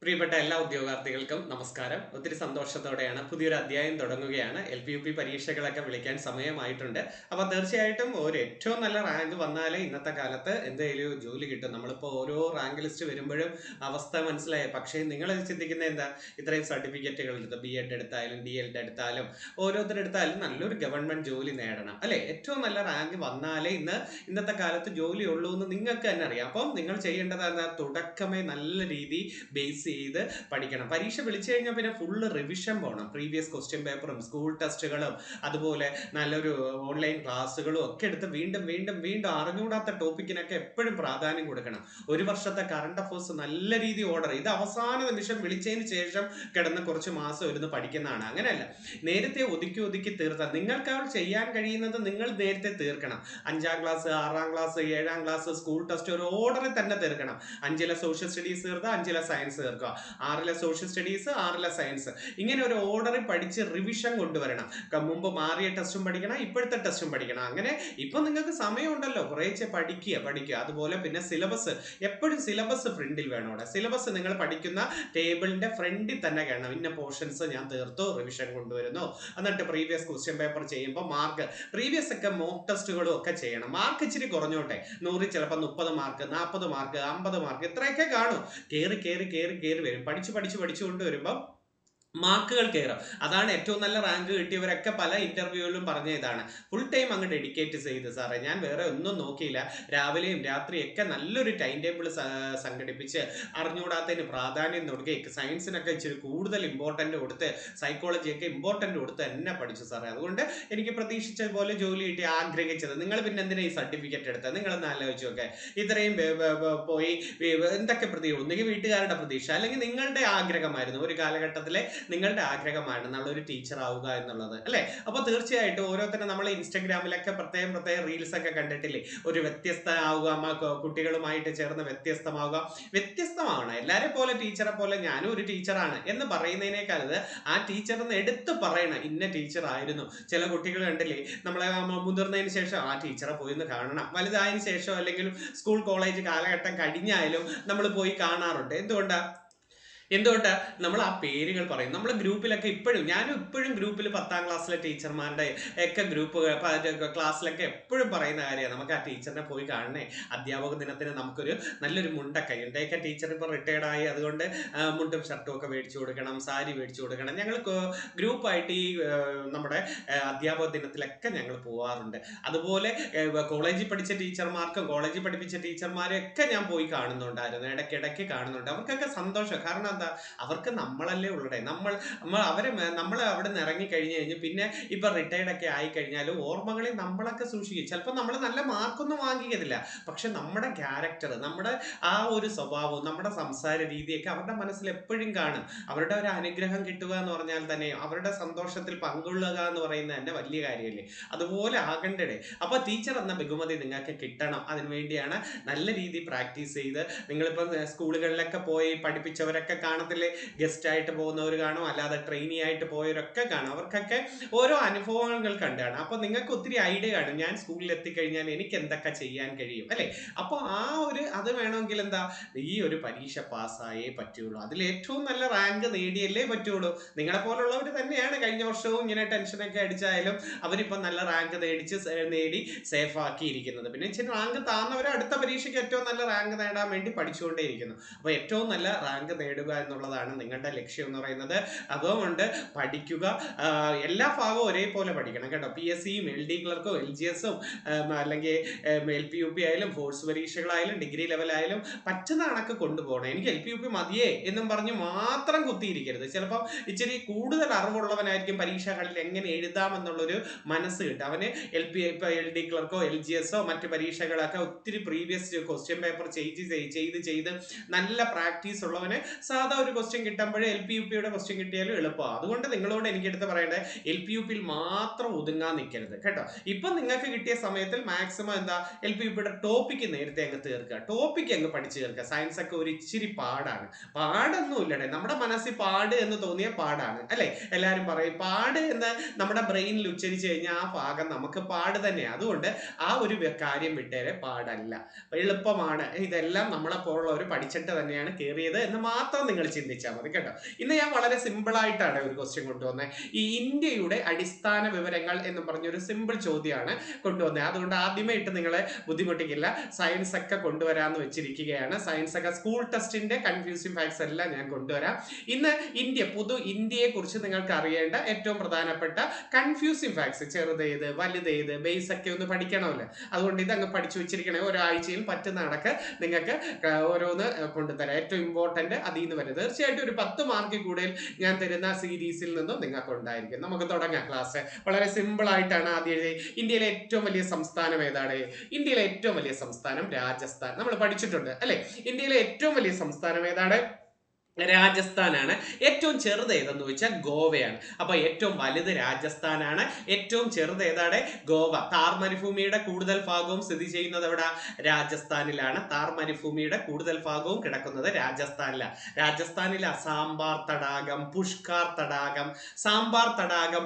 പ്രിയപ്പെട്ട എല്ലാ ഉദ്യോഗാർത്ഥികൾക്കും നമസ്കാരം. ഒത്തിരി സന്തോഷത്തോടെയാണ് പുതിയൊരു അധ്യായം തുടങ്ങുകയാണ്. LP, UP പരീക്ഷകളൊക്കെ വിളിക്കാൻ സമയമായിട്ടുണ്ട്. അപ്പോൾ തീർച്ചയായിട്ടും ഒരു ഏറ്റവും നല്ല റാങ്ക് വന്നാലേ ഇന്നത്തെ കാലത്ത് എന്തെങ്കിലും ജോലി കിട്ടും. നമ്മളിപ്പോൾ ഓരോ റാങ്ക് ലിസ്റ്റ് വരുമ്പോഴും അവസ്ഥ മനസ്സിലായി. പക്ഷേ നിങ്ങൾ ചിന്തിക്കുന്നത് എന്താ? ഇത്രയും സർട്ടിഫിക്കറ്റുകൾ എടുത്ത് BEd എടുത്താലും DELD എടുത്താലും ഓരോരുത്തരെടുത്താലും നല്ലൊരു ഗവൺമെന്റ് ജോലി നേടണം അല്ലേ? ഏറ്റവും നല്ല റാങ്ക് വന്നാലേ ഇന്നത്തെ കാലത്ത് ജോലി ഉള്ളൂ എന്ന് നിങ്ങൾക്ക് തന്നെ അറിയാം. അപ്പം നിങ്ങൾ ചെയ്യേണ്ടത് എന്താ? തുടക്കമേ നല്ല രീതി ബേസ് ചെയ്ത് പഠിക്കണം. പരീക്ഷ വിളിച്ചു കഴിഞ്ഞാൽ പിന്നെ ഫുള്ള് റിവിഷൻ പോകണം. പ്രീവിയസ് ക്വസ്റ്റ്യൻ പേപ്പറും സ്കൂൾ ടെസ്റ്റുകളും അതുപോലെ നല്ലൊരു ഓൺലൈൻ ക്ലാസ്സുകളും ഒക്കെ എടുത്ത് വീണ്ടും വീണ്ടും വീണ്ടും അറിഞ്ഞുകൂടാത്ത ടോപ്പിക്കിനൊക്കെ എപ്പോഴും പ്രാധാന്യം കൊടുക്കണം. ഒരു വർഷത്തെ കറണ്ട് അഫേഴ്സ് നല്ല രീതി ഓർഡർ ഇത് അവസാന നിമിഷം വിളിച്ചതിന് ശേഷം കിടന്ന് കുറച്ച് മാസം ഇരുന്ന് പഠിക്കുന്നതാണ്. അങ്ങനെയല്ല, നേരത്തെ ഒതുക്കി ഒതുക്കി തീർത്താൽ നിങ്ങൾക്ക് ചെയ്യാൻ കഴിയുന്നത് നിങ്ങൾ നേരത്തെ തീർക്കണം. 5ാം class 6ാം class 7ാം class school test ഒരു ഓർഡറിൽ തന്നെ തീർക്കണം. 5ലെ സോഷ്യൽ സ്റ്റഡീസ് തീർക്കുക, 5ലെ സയൻസ് തീർക്കുക, 6ലെ സോഷ്യൽ സ്റ്റഡീസ് 6ലെ സയൻസ്, ഇങ്ങനെ ഒരു ഓർഡറിൽ പഠിച്ച് റിവിഷൻ കൊണ്ടുവരണം. മുമ്പ് മാറിയ ടെസ്റ്റും പഠിക്കണം, ഇപ്പോഴത്തെ ടെസ്റ്റും പഠിക്കണം. അങ്ങനെ ഇപ്പൊ നിങ്ങൾക്ക് സമയമുണ്ടല്ലോ, കുറേശ്ശെ പഠിക്കുക. അതുപോലെ പിന്നെ സിലബസ് എപ്പോഴും സിലബസ് ഫ്രണ്ടിൽ വേണം. അവിടെ സിലബസ് നിങ്ങൾ പഠിക്കുന്ന ടേബിളിന്റെ ഫ്രണ്ടിൽ തന്നെ കാണണം. ഇന്ന പോർഷൻസ് ഞാൻ തീർത്തു, റിവിഷൻ കൊണ്ടുവരുന്നു. എന്നിട്ട് പ്രീവിയസ് ക്വസ്റ്റ്യൻ പേപ്പർ ചെയ്യുമ്പോൾ മാർക്ക്, പ്രീവിയസ് ഒക്കെ മോക്ക് ടെസ്റ്റുകളും ഒക്കെ ചെയ്യണം. മാർക്ക് ഇച്ചിരി കുറഞ്ഞോട്ടെ, 100 ചിലപ്പോൾ 30 മാർക്ക്, 40 മാർക്ക്, 50 മാർക്ക് ഇത്രയൊക്കെ കാണും. കയറി വരും. പഠിച്ചുകൊണ്ട് വരുമ്പോൾ മാർക്കുകൾ കയറും. അതാണ് ഏറ്റവും നല്ല റാങ്ക് കിട്ടിയവരൊക്കെ പല ഇന്റർവ്യൂകളിലും പറഞ്ഞ ഇതാണ്. ഫുൾ ടൈം അങ്ങ് ഡെഡിക്കേറ്റ് ചെയ്ത് സാറേ, ഞാൻ വേറെ ഒന്നും നോക്കിയില്ല, രാവിലെയും രാത്രിയൊക്കെ നല്ലൊരു ടൈം ടേബിൾ സംഘടിപ്പിച്ച് അറിഞ്ഞുകൂടാത്തതിന് പ്രാധാന്യം കൊടുക്കുക, സയൻസിനൊക്കെ ഇച്ചിരി കൂടുതൽ ഇമ്പോർട്ടൻ്റ് കൊടുത്ത്, സൈക്കോളജിയൊക്കെ ഇമ്പോർട്ടൻ്റ് കൊടുത്ത് എന്നെ പഠിച്ചു സാറേ. അതുകൊണ്ട് എനിക്ക് പ്രതീക്ഷിച്ച പോലെ ജോലി കിട്ടി ആഗ്രഹിച്ചത്. നിങ്ങൾ പിന്നെ എന്തിനാ ഈ സർട്ടിഫിക്കറ്റ് എടുത്തത്? നിങ്ങളൊന്ന് ആലോചിച്ച് നോക്കെ. ഇത്രയും പോയി എന്തൊക്കെ പ്രതീക്ഷ? ഒന്നുകിൽ വീട്ടുകാരുടെ പ്രതീക്ഷ, അല്ലെങ്കിൽ നിങ്ങളുടെ ആഗ്രഹമായിരുന്നു, ഒരു കാലഘട്ടത്തിലെ നിങ്ങളുടെ ആഗ്രഹമാണ് നല്ലൊരു ടീച്ചർ ആവുക എന്നുള്ളത് അല്ലേ? അപ്പോൾ തീർച്ചയായിട്ടും ഓരോരുത്തരും നമ്മൾ ഇൻസ്റ്റഗ്രാമിലൊക്കെ പ്രത്യേകം റീൽസ് ഒക്കെ കണ്ടിട്ടില്ലേ? ഒരു വ്യത്യസ്തമാവുക, കുട്ടികളുമായിട്ട് ചേർന്ന് വ്യത്യസ്തമാവണം. എല്ലാരെ പോലെ ടീച്ചറെ പോലെ ഞാനും ഒരു ടീച്ചറാണ് എന്ന് പറയുന്നതിനേക്കാൾ ആ ടീച്ചറിന് എടുത്ത് പറയണം, ഇന്ന ടീച്ചർ ആയിരുന്നു. ചില കുട്ടികൾ കണ്ടില്ലേ, നമ്മളെ മുതിർന്നതിന് ശേഷം ആ ടീച്ചറെ പോയി ഒന്ന് കാണണം. വലുതായതിനു ശേഷം അല്ലെങ്കിൽ സ്കൂൾ കോളേജ് കാലഘട്ടം കഴിഞ്ഞാലും നമ്മൾ പോയി കാണാറുണ്ട്. എന്തുകൊണ്ടാ നമ്മൾ ആ പേരുകൾ പറയും? നമ്മൾ ഗ്രൂപ്പിലൊക്കെ ഞാനും ഇപ്പോഴും ഗ്രൂപ്പിൽ 10ാം ക്ലാസ്സിലെ ടീച്ചർമാരുടെ ഒക്കെ ഗ്രൂപ്പ് ക്ലാസ്സിലൊക്കെ എപ്പോഴും പറയുന്ന കാര്യമാണ്, നമുക്ക് ആ ടീച്ചറിനെ പോയി കാണണേ. അധ്യാപക ദിനത്തിന് നമുക്കൊരു നല്ലൊരു മുണ്ടൊക്കെ, എൻ്റെയൊക്കെ ടീച്ചർ ഇപ്പോൾ റിട്ടയർഡായി, അതുകൊണ്ട് മുണ്ടും ഷർട്ടും ഒക്കെ മേടിച്ചു കൊടുക്കണം, സാരി മേടിച്ചു കൊടുക്കണം. ഞങ്ങൾ ഗ്രൂപ്പായിട്ട് ഈ നമ്മുടെ അധ്യാപക ദിനത്തിലൊക്കെ ഞങ്ങൾ പോവാറുണ്ട്. അതുപോലെ കോളേജിൽ പഠിച്ച ടീച്ചർമാർക്കും കോളേജിൽ പഠിപ്പിച്ച ടീച്ചർമാരെയൊക്കെ ഞാൻ പോയി കാണുന്നുണ്ടായിരുന്നു, ഇടയ്ക്കിടയ്ക്ക് കാണുന്നുണ്ട്. അവർക്കൊക്കെ സന്തോഷം. കാരണം എന്താ? അവർക്ക് നമ്മളല്ലേ ഉള്ളടേ, നമ്മൾ അവിടെ നിന്ന് ഇറങ്ങി കഴിഞ്ഞ് പിന്നെ ഇപ്പൊ റിട്ടയർഡ് ഒക്കെ ആയി കഴിഞ്ഞാലും ഓർമ്മകളിൽ നമ്മളൊക്കെ സൂക്ഷിക്കും. ചിലപ്പോൾ നമ്മൾ നല്ല മാർക്കൊന്നും വാങ്ങിക്കത്തില്ല, പക്ഷെ നമ്മുടെ ക്യാരക്ടർ, നമ്മുടെ ആ ഒരു സ്വഭാവവും നമ്മുടെ സംസാര രീതിയൊക്കെ അവരുടെ മനസ്സിൽ എപ്പോഴും കാണും. അവരുടെ ഒരു അനുഗ്രഹം കിട്ടുക എന്ന് പറഞ്ഞാൽ തന്നെ, അവരുടെ സന്തോഷത്തിൽ പങ്കുകൊള്ളുക എന്ന് പറയുന്നത് തന്നെ വലിയ കാര്യമല്ലേ? അതുപോലെ ആകണ്ടേ. അപ്പൊ ടീച്ചർ എന്ന ബഹുമതി നിങ്ങൾക്ക് കിട്ടണം. അതിനുവേണ്ടിയാണ് നല്ല രീതിയിൽ പ്രാക്ടീസ് ചെയ്ത്, നിങ്ങളിപ്പം സ്കൂളുകളിലൊക്കെ പോയി പഠിപ്പിച്ചവരൊക്കെ കാണത്തില്ലേ, ഗസ്റ്റ് ആയിട്ട് പോകുന്നവർ കാണും, അല്ലാതെ ട്രെയിനി ആയിട്ട് പോയവരൊക്കെ കാണും. അവർക്കൊക്കെ ഓരോ അനുഭവങ്ങൾ കണ്ടാണ്. അപ്പൊ നിങ്ങൾക്ക് ഒത്തിരി ഐഡിയ കാണും, ഞാൻ സ്കൂളിൽ എത്തിക്കഴിഞ്ഞാൽ എനിക്ക് എന്തൊക്കെ ചെയ്യാൻ കഴിയും അല്ലെ? അപ്പോൾ അത് വേണമെങ്കിൽ എന്താ, ഈ ഒരു പരീക്ഷ പാസ്സായേ പറ്റുള്ളൂ, അതിൽ ഏറ്റവും നല്ല റാങ്ക് നേടിയല്ലേ പറ്റുള്ളൂ. നിങ്ങളെ പോലുള്ളവർ തന്നെയാണ് കഴിഞ്ഞ വർഷവും ഇങ്ങനെ ടെൻഷനൊക്കെ അടിച്ചായാലും അവരിപ്പം നല്ല റാങ്ക് നേടി സേഫ് ആക്കിയിരിക്കുന്നത്. പിന്നെ ഇച്ചിരി റാങ്ക് താന്നവർ അടുത്ത പരീക്ഷയ്ക്ക് ഏറ്റവും നല്ല റാങ്ക് നേടാൻ വേണ്ടി പഠിച്ചുകൊണ്ടേയിരിക്കുന്നു. അപ്പോൾ ഏറ്റവും നല്ല റാങ്ക് നേടുക എന്നുള്ളതാണ് നിങ്ങളുടെ ലക്ഷ്യം എന്ന് പറയുന്നത്. അതുകൊണ്ട് പഠിക്കുക, എല്ലാ ഭാഗവും ഒരേപോലെ പഠിക്കണം കേട്ടോ. PSCയും LD ക്ലർക്കും LGSും അല്ലെങ്കിൽ LP-UP ആയാലും ഫോഴ്സ് പരീക്ഷകളായാലും ഡിഗ്രി ലെവലായാലും പറ്റുന്ന കണക്ക് കൊണ്ടുപോകണം. എനിക്ക് LP-UP മതിയേ എന്നും പറഞ്ഞ് മാത്രം കുത്തിയിരിക്കരുത്. ചിലപ്പോൾ ഇച്ചിരി കൂടുതൽ അറിവുള്ളവനായിരിക്കും പരീക്ഷകളിൽ എങ്ങനെ എഴുതാമെന്നുള്ളൊരു മനസ്സ് കിട്ടും. അവന് LD ക്ലർക്കോ LGSോ മറ്റു പരീക്ഷകളൊക്കെ ഒത്തിരി പ്രീവിയസ് ക്വസ്റ്റ്യൻ പേപ്പർ ചെയ്ത് നല്ല പ്രാക്ടീസ് ഉള്ളവന് സാധാ ഒരു ക്വസ്റ്റ്യൻ കിട്ടുമ്പോഴേ LP-UPയുടെ ക്വസ്റ്റ്യൻ കിട്ടിയാലും എളുപ്പമാണ്. അതുകൊണ്ട് നിങ്ങളോട് എനിക്ക് എടുത്ത് പറയേണ്ടത്, LP-UPയിൽ മാത്രം ഒതുങ്ങാൻ നിൽക്കരുത് കേട്ടോ. ഇപ്പം നിങ്ങൾക്ക് കിട്ടിയ സമയത്തിൽ മാക്സിമം എന്താ, LP-UPയുടെ ടോപ്പിക്ക് നേരത്തെ അങ്ങ് തീർക്കുക, ടോപ്പിക്ക് അങ്ങ് പഠിച്ചു തീർക്കുക. സയൻസ് ഒക്കെ ഒരു ഇച്ചിരി പാടൊന്നും ഇല്ലടേ. നമ്മുടെ മനസ്സിൽ പാട് എന്ന് തോന്നിയ പാടാണ് അല്ലെ? എല്ലാവരും പറയും പാട് എന്ന് നമ്മുടെ ബ്രെയിനിൽ ഉച്ചരിച്ചു കഴിഞ്ഞാൽ ആ ഭാഗം നമുക്ക് പാട് തന്നെയാണ്. അതുകൊണ്ട് ആ ഒരു കാര്യം വിട്ടേരെ, പാടല്ല, എളുപ്പമാണ്. ഇതെല്ലാം നമ്മളെ പോലുള്ളവർ പഠിച്ചിട്ട് തന്നെയാണ് കയറിയത് എന്ന് മാത്രം നിങ്ങൾ ചിന്തിച്ചാൽ മതി കേട്ടോ. ഇന്ന് ഞാൻ വളരെ സിമ്പിൾ ആയിട്ടാണ് ഒരു ക്വസ്റ്റ്യൻ കൊണ്ടുവന്നത്. ഈ ഇന്ത്യയുടെ അടിസ്ഥാന വിവരങ്ങൾ എന്ന് പറഞ്ഞൊരു സിമ്പിൾ ചോദ്യമാണ് കൊണ്ടുവന്നത്. അതുകൊണ്ട് ആദ്യമായിട്ട് നിങ്ങളെ ബുദ്ധിമുട്ടിക്കില്ല, സയൻസ് ഒക്കെ കൊണ്ടുവരാമെന്ന് വെച്ചിരിക്കുകയാണ്. സയൻസ് ഒക്കെ സ്കൂൾ ടെസ്റ്റിന്റെ കൺഫ്യൂസിംഗ് ഫാക്ട്സ് എല്ലാം ഞാൻ കൊണ്ടുവരാം. ഇന്ന് ഇന്ത്യയെ കുറിച്ച് നിങ്ങൾക്ക് അറിയേണ്ട ഏറ്റവും പ്രധാനപ്പെട്ട കൺഫ്യൂസിംഗ് ഫാക്ട്സ്, ചെറുതേത് വലുതേത് ബേസ് ഒക്കെ ഒന്ന് പഠിക്കണമല്ലോ. അതുകൊണ്ട് ഇതങ്ങ് പഠിച്ചു വെച്ചിരിക്കണേ. ഒരാഴ്ചയിൽ പറ്റുന്ന കണക്ക് നിങ്ങൾക്ക് ഓരോന്ന് കൊണ്ടുതരാം. ഏറ്റവും ഇമ്പോർട്ടന്റ് അതിൽ നിന്ന് വരെ തീർച്ചയായിട്ടും ഒരു 10 മാർക്ക് കൂടുതൽ ഞാൻ തരുന്ന സീരീസിൽ നിന്നും നിങ്ങൾക്ക് ഉണ്ടായിരിക്കും. നമുക്ക് തുടങ്ങാം ക്ലാസ്. വളരെ സിമ്പിൾ ആയിട്ടാണ്. ആദ്യം ഇന്ത്യയിലെ ഏറ്റവും വലിയ സംസ്ഥാനം ഏതാണ്? ഇന്ത്യയിലെ ഏറ്റവും വലിയ സംസ്ഥാനം രാജസ്ഥാൻ. നമ്മൾ പഠിച്ചിട്ടുണ്ട് അല്ലെ? ഇന്ത്യയിലെ ഏറ്റവും വലിയ സംസ്ഥാനം ഏതാണ്? രാജസ്ഥാനാണ്. ഏറ്റവും ചെറുത് ഏതെന്ന് ചോദിച്ചാൽ ഗോവയാണ്. അപ്പൊ ഏറ്റവും വലുത് രാജസ്ഥാനാണ്, ഏറ്റവും ചെറുത് ഏതാണ്? ഗോവ. താർ മരുഭൂമിയുടെ കൂടുതൽ ഭാഗവും സ്ഥിതി ചെയ്യുന്നത് എവിടെ? രാജസ്ഥാനിലാണ്. താർ മരുഭൂമിയുടെ കൂടുതൽ ഭാഗവും കിടക്കുന്നത് രാജസ്ഥാനിലാണ്. രാജസ്ഥാനിലെ സാമ്പാർ തടാകം, പുഷ്കാർ തടാകം,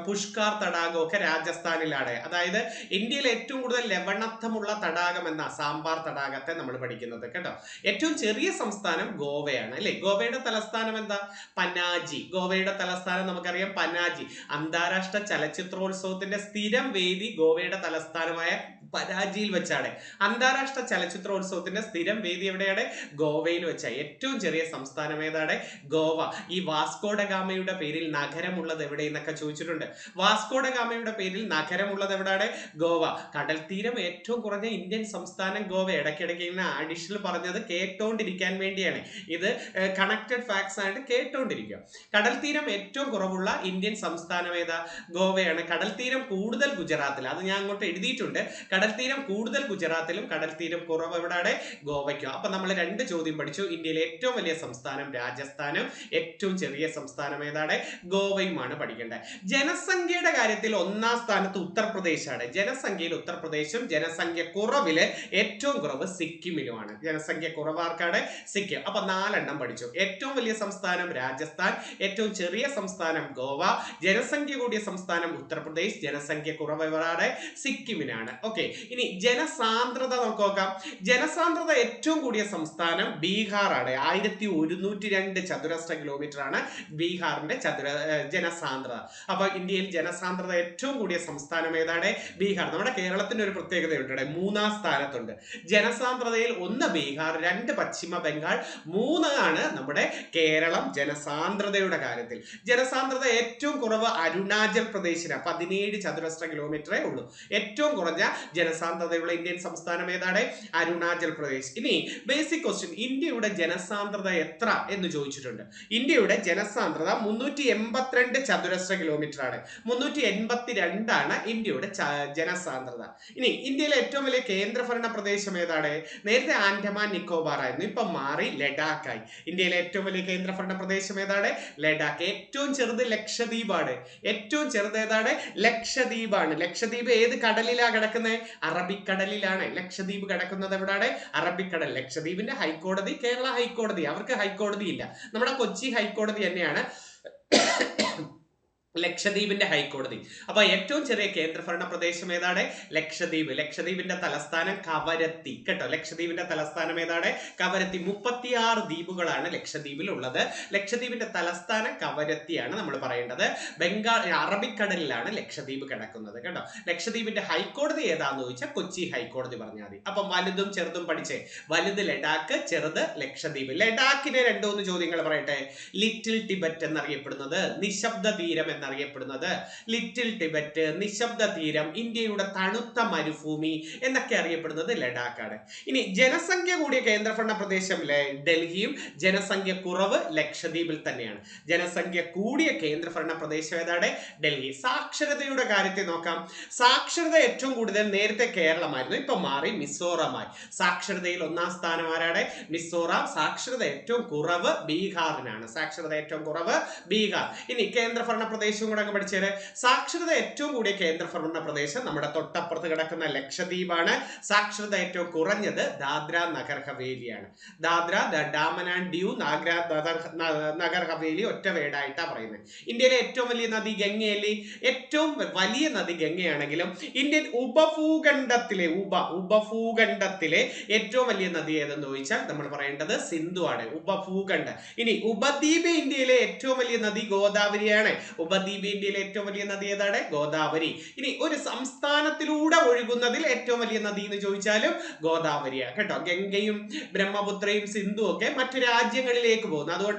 പുഷ്കാർ തടാകം ഒക്കെ രാജസ്ഥാനിലാണ്. അതായത് ഇന്ത്യയിലെ ഏറ്റവും കൂടുതൽ ലവണത്വമുള്ള തടാകം എന്ന സാമ്പാർ തടാകത്തെ നമ്മൾ പഠിക്കുന്നത് കേട്ടോ. ഏറ്റവും ചെറിയ സംസ്ഥാനം ഗോവയാണ് അല്ലെ? ഗോവയുടെ തലസ്ഥാനം എന്താ? പനാജി. ഗോവയുടെ തലസ്ഥാനം നമുക്കറിയാം പനാജി. അന്താരാഷ്ട്ര ചലച്ചിത്രോത്സവത്തിന്റെ സ്ഥിരം വേദി ഗോവയുടെ തലസ്ഥാനമായ പനാജിയിൽ വെച്ചാണ്. അന്താരാഷ്ട്ര ചലച്ചിത്രോത്സവത്തിന്റെ സ്ഥിരം വേദി എവിടെയാണ്? ഗോവയിൽ വെച്ചാണ്. ഏറ്റവും ചെറിയ സംസ്ഥാനം ഏതാണ്? ഗോവ. ഈ വാസ്കോഡഗാമയുടെ പേരിൽ നഗരമുള്ളത് എവിടെ എന്നൊക്കെ ചോദിച്ചിട്ടുണ്ട്. വാസ്കോഡഗാമയുടെ പേരിൽ നഗരമുള്ളത് എവിടെയാണ്? ഗോവ. കടൽ തീരം ഏറ്റവും കുറഞ്ഞ ഇന്ത്യൻ സംസ്ഥാനം ഗോവ. ഇടയ്ക്കിടയ്ക്ക് ഇങ്ങനെ അഡീഷണൽ പറഞ്ഞത് കേട്ടോണ്ടിരിക്കാൻ വേണ്ടിയാണ്. ഇത് കണക്റ്റഡ് ഫാക്ട്സ് ആയിട്ട് കേട്ടോണ്ടിരിക്കുക. കടൽ തീരം ഏറ്റവും കുറവുള്ള ഇന്ത്യൻ സംസ്ഥാനം ഏതാ? ഗോവയാണ്. കടൽ തീരം കൂടുതൽ ഗുജറാത്തിൽ. അത് ഞാൻ അങ്ങോട്ട് എഴുതിയിട്ടുണ്ട്. കടൽ തീരം കൂടുതൽ ഗുജറാത്തിലും കടൽ തീരം കുറവ് എവിടെയാണ്? ഗോവയ്ക്കോ. അപ്പൊ നമ്മൾ 2 ചോദ്യം പഠിച്ചു. ഇന്ത്യയിലെ ഏറ്റവും വലിയ സംസ്ഥാനം രാജസ്ഥാനും ഏറ്റവും ചെറിയ സംസ്ഥാനം ഏതാണ്? ഗോവയുമാണ് പഠിക്കേണ്ടത്. ജനസംഖ്യയുടെ കാര്യത്തിൽ 1ാം സ്ഥാനത്ത് ഉത്തർപ്രദേശാണ്. ജനസംഖ്യയിൽ ഉത്തർപ്രദേശും, ജനസംഖ്യ കുറവില് ഏറ്റവും കുറവ് സിക്കിമിലുമാണ്. ജനസംഖ്യ കുറവാർക്കാണ്? സിക്കിം. അപ്പൊ 4 എണ്ണം പഠിച്ചു. ഏറ്റവും വലിയ സംസ്ഥാനം രാജസ്ഥാൻ, ഏറ്റവും ചെറിയ സംസ്ഥാനം ഗോവ, ജനസംഖ്യ കൂടിയ സംസ്ഥാനം ഉത്തർപ്രദേശ്, ജനസംഖ്യ കുറവ് എവിടെയാണ്? സിക്കിമിനാണ്. ഓക്കെ. ഇനി ജനസാന്ദ്രത നമുക്ക് നോക്കാം. ജനസാന്ദ്രത ഏറ്റവും കൂടിയ സംസ്ഥാനം ബീഹാർ ആണ്. 1102 ചതുരശ്ര കിലോമീറ്റർ ആണ് ബീഹാറിന്റെ ജനസാന്ദ്രത. അപ്പൊ ഇന്ത്യയിൽ ജനസാന്ദ്രത ഏറ്റവും കൂടിയ സംസ്ഥാനം ഏതാണ്? ബീഹാർ. നമ്മുടെ കേരളത്തിന്റെ ഒരു പ്രത്യേകതയുണ്ട്, 3ാം സ്ഥാനത്തുണ്ട്. ജനസാന്ദ്രതയിൽ 1 ബീഹാർ, 2 പശ്ചിമ ബംഗാൾ, 3 ആണ് നമ്മുടെ കേരളം ജനസാന്ദ്രതയുടെ കാര്യത്തിൽ. ജനസാന്ദ്രത ഏറ്റവും കുറവ് അരുണാചൽ പ്രദേശിന് 17 ചതുരശ്ര കിലോമീറ്ററേ ഉള്ളൂ. ഏറ്റവും കുറഞ്ഞ ജനസാന്ദ്രതയുള്ള ഇന്ത്യൻ സംസ്ഥാനം ഏതാണ്? അരുണാചൽ പ്രദേശ്. ഇനി ബേസിക് ക്വസ്റ്റ്യൻ, ഇന്ത്യയുടെ ജനസാന്ദ്രത എത്ര എന്ന് ചോദിച്ചിട്ടുണ്ട്. ഇന്ത്യയുടെ ജനസാന്ദ്രത 382 ചതുരശ്ര കിലോമീറ്റർ ആണ്. 382 ആണ് ഇന്ത്യയുടെ ജനസാന്ദ്രത. ഇനി ഇന്ത്യയിലെ ഏറ്റവും വലിയ കേന്ദ്രഭരണ പ്രദേശം ഏതാണ്? നേരത്തെ ആൻഡമാൻ നിക്കോബാർ ആയിരുന്നു, ഇപ്പൊ മാറി ലഡാക്ക് ആയി. ഇന്ത്യയിലെ ഏറ്റവും വലിയ കേന്ദ്രഭരണ പ്രദേശം ഏതാണ്? ലഡാക്ക്. ഏറ്റവും ചെറുത് ലക്ഷദ്വീപാണ്. ഏറ്റവും ചെറുത് ഏതാണ്? ലക്ഷദ്വീപാണ്. ലക്ഷദ്വീപ് ഏത് കടലിലാണ് കിടക്കുന്നത്? അറബിക്കടലിലാണ്. ലക്ഷദ്വീപ് കിടക്കുന്നത് എവിടെയാണ്? അറബിക്കടൽ. ലക്ഷദ്വീപിന്റെ ഹൈക്കോടതി കേരള ഹൈക്കോടതി. അവർക്ക് ഹൈക്കോടതി ഇല്ല. നമ്മുടെ കൊച്ചി ഹൈക്കോടതി തന്നെയാണ് ലക്ഷദ്വീപിന്റെ ഹൈക്കോടതി. അപ്പൊ ഏറ്റവും ചെറിയ കേന്ദ്രഭരണ പ്രദേശം ഏതാണ്? ലക്ഷദ്വീപ്. ലക്ഷദ്വീപിന്റെ തലസ്ഥാനം കവരത്തി കേട്ടോ. ലക്ഷദ്വീപിന്റെ തലസ്ഥാനം ഏതാണ്? കവരത്തി. 36 ദ്വീപുകളാണ് ലക്ഷദ്വീപിൽ ഉള്ളത്. ലക്ഷദ്വീപിന്റെ തലസ്ഥാനം കവരത്തിയാണ് നമ്മൾ പറയേണ്ടത്. അറബിക്കടലിലാണ് ലക്ഷദ്വീപ് കിടക്കുന്നത് കേട്ടോ. ലക്ഷദ്വീപിന്റെ ഹൈക്കോടതി ഏതാന്ന് ചോദിച്ചാൽ കൊച്ചി ഹൈക്കോടതി പറഞ്ഞാൽ മതി. അപ്പം വലുതും ചെറുതും പഠിച്ചേ. വലുത് ലഡാക്ക്, ചെറുത് ലക്ഷദ്വീപ്. ലഡാക്കിന് 2-3 ചോദ്യങ്ങൾ പറയട്ടെ. ലിറ്റിൽ ടിബറ്റ് എന്നറിയപ്പെടുന്നത്, നിശബ്ദ തീരം എന്നറിയപ്പെടുന്നത്, ലിറ്റിൽ ടിബറ്റ്, നിശബ്ദ തീരം, ഇന്ത്യയുടെ തണുത്ത മരുഭൂമി എന്നൊക്കെ അറിയപ്പെടുന്നത് ലഡാക്കാണ്. ഇനി ജനസംഖ്യ കൂടിയ കേന്ദ്രഭരണ പ്രദേശം ഡൽഹിയും, ജനസംഖ്യ കുറവ് ലക്ഷദ്വീപിൽ തന്നെയാണ്. ജനസംഖ്യ കൂടിയ കേന്ദ്രഭരണ പ്രദേശം ഏതാണ്? ഡൽഹി. സാക്ഷരതയുടെ കാര്യത്തിൽ നോക്കാം. സാക്ഷരത ഏറ്റവും കൂടുതൽ നേരത്തെ കേരളമായിരുന്നു, ഇപ്പൊ മാറി മിസോറമായി. സാക്ഷരതയിൽ 1ാം സ്ഥാനം ആരാണ്? മിസോറാം. സാക്ഷരത ഏറ്റവും കുറവ് ബീഹാറിനാണ്. സാക്ഷരത ഏറ്റവും കുറവ് ബീഹാർ. ഇനി കേന്ദ്രഭരണ പ്രദേശം പ്രദേശവും കൂടെ അങ്ങ് പഠിച്ചേരെ. സാക്ഷരത ഏറ്റവും കൂടിയ കേന്ദ്രഭരണ പ്രദേശം നമ്മുടെ തൊട്ടപ്പുറത്ത് കിടക്കുന്ന ലക്ഷദ്വീപാണ്. സാക്ഷരത ഏറ്റവും കുറഞ്ഞത് ദാദ്ര നഗർ ഹവേലിയാണ്. ദാദ്ര, ദാമൻ ആൻഡ് ഡ്യൂ, നഗർ ഹവേലി ഒറ്റ വേർഡായിട്ടാണ് പറയുന്നത്. ഇന്ത്യയിലെ ഏറ്റവും വലിയ നദി ഗംഗയല്ലേ? ഏറ്റവും വലിയ നദി ഗംഗയാണെങ്കിലും ഇന്ത്യൻ ഉപഭൂഖണ്ഡത്തിലെ ഏറ്റവും വലിയ നദി ഏതെന്ന് ചോദിച്ചാൽ നമ്മൾ പറയേണ്ടത് സിന്ധു ആണ്, ഉപഭൂഖണ്ഡ. ഇനി ഉപദ്വീപ് ഇന്ത്യയിലെ ഏറ്റവും വലിയ നദി ഗോദാവരിയാണ്. ഉപദ്വീപ് ഇന്ത്യയിലെ ഏറ്റവും വലിയ നദി ഏതാണ്? ഗോദാവരി. ഇനി ഒരു സംസ്ഥാനത്തിലൂടെ ഒഴുകുന്നതിൽ ഏറ്റവും വലിയ നദി എന്ന് ചോദിച്ചാലും ഗോദാവരിയാണ് കേട്ടോ. ഗംഗയും ബ്രഹ്മപുത്രയും സിന്ധു ഒക്കെ മറ്റു രാജ്യങ്ങളിലേക്ക് പോകുന്നു. അതുകൊണ്ട്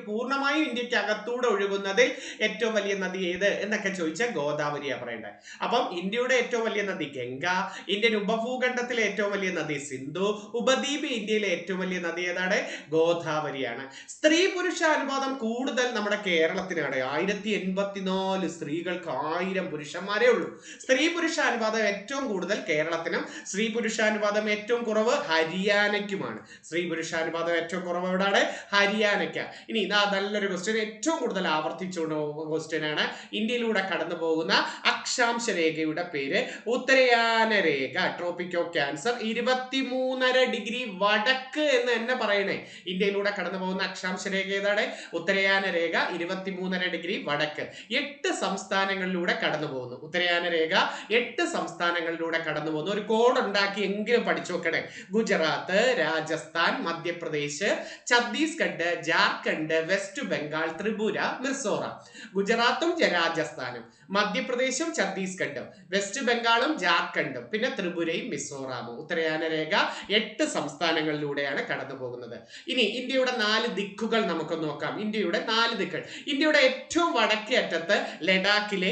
പൂർണ്ണമായും ഇന്ത്യക്ക് അകത്തൂടെ ഒഴുകുന്നതിൽ ഏറ്റവും വലിയ നദി ഏത് എന്നൊക്കെ ചോദിച്ചാൽ ഗോദാവരിയാണ് പറയേണ്ടത്. അപ്പം ഇന്ത്യയുടെ ഏറ്റവും വലിയ നദി ഗംഗ, ഇന്ത്യൻ ഉപഭൂഖണ്ഡത്തിലെ ഏറ്റവും വലിയ നദി സിന്ധു, ഉപദ്വീപ് ഇന്ത്യയിലെ ഏറ്റവും വലിയ നദി ഏതാണ്? ഗോദാവരിയാണ്. സ്ത്രീ പുരുഷ അനുപാതം കൂടുതൽ നമ്മുടെ കേരളത്തിനാണ്. 1084 സ്ത്രീകൾക്ക് 1000 പുരുഷന്മാരേ ഉള്ളൂ. സ്ത്രീ പുരുഷ അനുപാതം ഏറ്റവും കൂടുതൽ കേരളത്തിനും സ്ത്രീ പുരുഷാനുപാതം ഏറ്റവും കുറവ് ഹരിയാനയ്ക്കുമാണ്. സ്ത്രീ പുരുഷാനുപാതം ഏറ്റവും കുറവ് എവിടെയാണ്? ഹരിയാനയ്ക്ക്. ഇനി ഇതാ നല്ലൊരു ക്വസ്റ്റ്യൻ, ഏറ്റവും കൂടുതൽ ആവർത്തിച്ചുകൊണ്ട് ക്വസ്റ്റ്യൻ ആണ്. ഇന്ത്യയിലൂടെ കടന്നു പോകുന്ന അക്ഷാംശ രേഖയുടെ പേര് ഉത്തരയാന രേഖ. ട്രോപ്പിക് ഓഫ് ക്യാൻസർ 23.5 ഡിഗ്രി വടക്ക് എന്ന് തന്നെ പറയണേ. ഇന്ത്യയിലൂടെ കടന്നു പോകുന്ന അക്ഷാംശ രേഖ ഏതാണ്? ഉത്തരയാന രേഖ 23.5 ഡിഗ്രി വടക്ക്. 8 സംസ്ഥാനങ്ങളിലൂടെ കടന്നു പോകുന്നു. ഉത്തരയാന രേഖ 8 സംസ്ഥാനങ്ങളിലൂടെ കടന്നു പോകുന്നു. ഒരു കോഡ് ഉണ്ടാക്കി എങ്കിലും പഠിച്ചു നോക്കണേ. ഗുജറാത്ത്, രാജസ്ഥാൻ, മധ്യപ്രദേശ്, ഛത്തീസ്ഗഡ്, ജാർഖണ്ഡ്, വെസ്റ്റ് ബംഗാൾ, ത്രിപുര, മിസോറാം. ഗുജറാത്തും രാജസ്ഥാനും, മധ്യപ്രദേശും ഛത്തീസ്ഗഡും, വെസ്റ്റ് ബംഗാളും ജാർഖണ്ഡും, പിന്നെ ത്രിപുരയും മിസോറാമും. ഉത്തരയാന രേഖ 8 സംസ്ഥാനങ്ങളിലൂടെയാണ് കടന്നു പോകുന്നത്. ഇനി ഇന്ത്യയുടെ 4 ദിക്കുകൾ നമുക്ക് നോക്കാം. ഇന്ത്യയുടെ 4 ദിക്കുകൾ. ഇന്ത്യയുടെ ഏറ്റവും വടക്കേ അറ്റത്ത് ലഡാക്കിലെ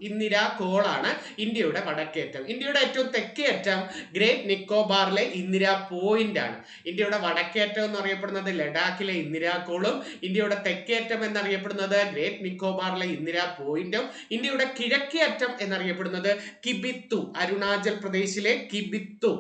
ഇന്ദിരാകോളാണ് ഇന്ത്യയുടെ വടക്കേ അറ്റം. ഇന്ത്യയുടെ ഏറ്റവും തെക്കേ അറ്റം ഗ്രേറ്റ് നിക്കോബാറിലെ ഇന്ദിരാ പോയിന്റ് ആണ്. ഇന്ത്യയുടെ വടക്കേ അറ്റം എന്നറിയപ്പെടുന്നത് ലഡാക്കിലെ ഇന്ദിരാകോളും ഇന്ത്യയുടെ തെക്കേ അറ്റം എന്നറിയപ്പെടുന്നത് ഗ്രേറ്റ് നിക്കോബാറിലെ ഇന്ദിരാ പോയിന്റും ഇന്ത്യയുടെ കിഴക്കേ അറ്റം എന്നറിയപ്പെടുന്നത് കിബിത്തു, അരുണാചൽ പ്രദേശിലെ കിബിത്തു.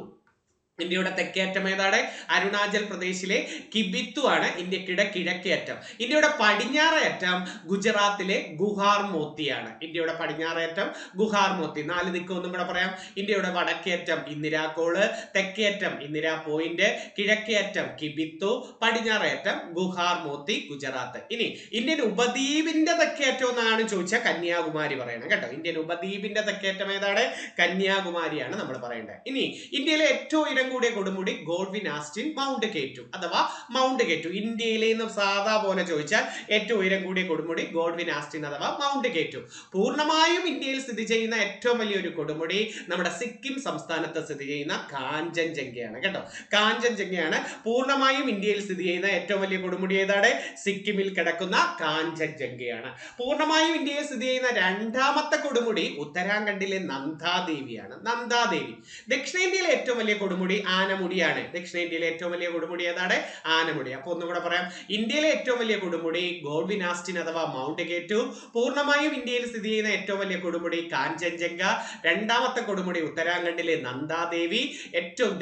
ഇന്ത്യയുടെ തെക്കേ അറ്റം ഏതാണ്? അരുണാചൽ പ്രദേശിലെ കിബിത്തു ആണ് ഇന്ത്യയുടെ കിഴക്കേ അറ്റം. ഇന്ത്യയുടെ പടിഞ്ഞാറേ അറ്റം ഗുജറാത്തിലെ ഗുഹാർമോത്തിയാണ്. ഇന്ത്യയുടെ പടിഞ്ഞാറേ അറ്റം ഗുഹാർമോത്തി. 4 ദിക്ക് ഒന്നും കൂടെ പറയാം. ഇന്ത്യയുടെ വടക്കേ അറ്റം ഇന്ദിരാകോള്, തെക്കേ അറ്റം ഇന്ദിരാ പോയിന്റ്, കിഴക്കേ അറ്റം കിബിത്തു, പടിഞ്ഞാറേ അറ്റം ഗുഹാർമോത്തി, ഗുജറാത്ത്. ഇനി ഇന്ത്യൻ ഉപദ്വീപിന്റെ തെക്കേ അറ്റം എന്നാണ് ചോദിച്ചാൽ കന്യാകുമാരി പറയണം കേട്ടോ. ഇന്ത്യൻ ഉപദ്വീപിന്റെ തെക്കേ അറ്റം ഏതാണ്? കന്യാകുമാരിയാണ് നമ്മൾ പറയേണ്ടത്. ഇനി ഇന്ത്യയിലെ ഏറ്റവും കൂടിയ കൊടുമുടി ഗോൾഡ്വിൻ ആസ്റ്റിൻ മൗണ്ട് കേറ്റു അഥവാ മൗണ്ട് കേറ്റു. ഇന്ത്യയിലെ സാധാ പോലെ ചോദിച്ചാൽ ഏറ്റവും ഉയരം കൂടിയ കൊടുമുടി ഗോൾഡ്വിൻ ആസ്റ്റിൻ അഥവാ മൗണ്ട് കേറ്റു. പൂർണ്ണമായും ഇന്ത്യയിൽ സ്ഥിതി ചെയ്യുന്ന ഏറ്റവും വലിയൊരു കൊടുമുടി നമ്മുടെ സിക്കിം സംസ്ഥാനത്ത് സ്ഥിതി ചെയ്യുന്ന കാഞ്ചൻജംഗയാണ് കേട്ടോ. കാഞ്ചൻജംഗയാണ് പൂർണ്ണമായും ഇന്ത്യയിൽ സ്ഥിതി ചെയ്യുന്ന ഏറ്റവും വലിയ കൊടുമുടി. ഏതാണ്? സിക്കിമിൽ കിടക്കുന്ന കാഞ്ചൻജംഗയാണ്. പൂർണ്ണമായും ഇന്ത്യയിൽ സ്ഥിതി ചെയ്യുന്ന രണ്ടാമത്തെ കൊടുമുടി ഉത്തരാഖണ്ഡിലെ നന്ദാദേവിയാണ്. നന്ദാദേവി. ദക്ഷിണേന്ത്യയിലെ ഏറ്റവും വലിയ കൊടുമുടി ആനമുടിയാണ്. ദക്ഷിണേന്ത്യയിലെ ഏറ്റവും വലിയ കൊടുമുടി ഏതാണ്? ആനമുടി. അപ്പൊ ഒന്നുകൂടെ പറയാം. ഇന്ത്യയിലെ ഏറ്റവും വലിയ കൊടുമുടി ഗോൾഡ്വിൻ ആസ്റ്റിൻ അഥവാ മൗണ്ട് കേറ്റു. പൂർണ്ണമായും ഇന്ത്യയിൽ സ്ഥിതി ചെയ്യുന്ന ഏറ്റവും വലിയ കൊടുമുടി കാഞ്ചൻജംഗ. രണ്ടാമത്തെ കൊടുമുടി ഉത്തരാഖണ്ഡിലെ നന്ദാദേവി.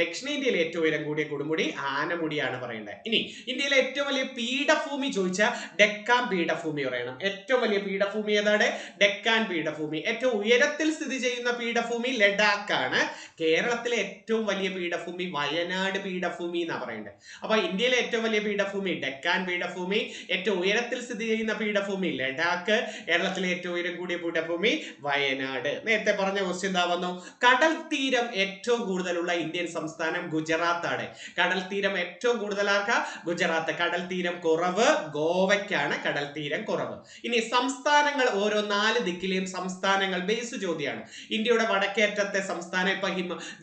ദക്ഷിണേന്ത്യയിലെ ഏറ്റവും ഉയരം കൂടിയ കൊടുമുടി ആനമുടിയാണ് പറയേണ്ടത്. ഇനി ഇന്ത്യയിലെ ഏറ്റവും വലിയ പീഠഭൂമി ചോദിച്ചാൽ ഡെക്കാൻ പീഠഭൂമി പറയണം. ഏറ്റവും വലിയ പീഠഭൂമി ഏതാണ്? ഡെക്കാൻ പീഠഭൂമി. ഏറ്റവും ഉയരത്തിൽ സ്ഥിതി ചെയ്യുന്ന പീഠഭൂമി ലഡാക്ക് ആണ്. കേരളത്തിലെ ഏറ്റവും വലിയ പീഠഭൂമി വയനാട് പീഠഭൂമി എന്നാ പറയേണ്ടത്. അപ്പൊ ഇന്ത്യയിലെ ഏറ്റവും വലിയ പീഠഭൂമി ഡെക്കാൻ പീഠഭൂമി, ഏറ്റവും ഉയരത്തിൽ സ്ഥിതി ചെയ്യുന്ന പീഠഭൂമി ലഡാക്ക്, കേരളത്തിലെ ഏറ്റവും ഉയരം കൂടിയ പീഠഭൂമി വയനാട്. നേരത്തെ പറഞ്ഞ ക്വസ്റ്റ്യൻ എന്താ വന്നു? കടൽ തീരം ഏറ്റവും കൂടുതലുള്ള ഇന്ത്യൻ സംസ്ഥാനം ഗുജറാത്ത് ആണ്. കടൽ തീരം ഏറ്റവും കൂടുതലാർക്കാ? ഗുജറാത്ത്. കടൽ തീരം കുറവ് ഗോവയ്ക്കാണ് കടൽ തീരം കുറവ്. ഇനി സംസ്ഥാനങ്ങൾ, ഓരോ 4 ദിക്കിലെയും സംസ്ഥാനങ്ങൾ ബേസ് ചോദ്യമാണ്. ഇന്ത്യയുടെ വടക്കേ അറ്റത്തെ സംസ്ഥാനം ഇപ്പൊ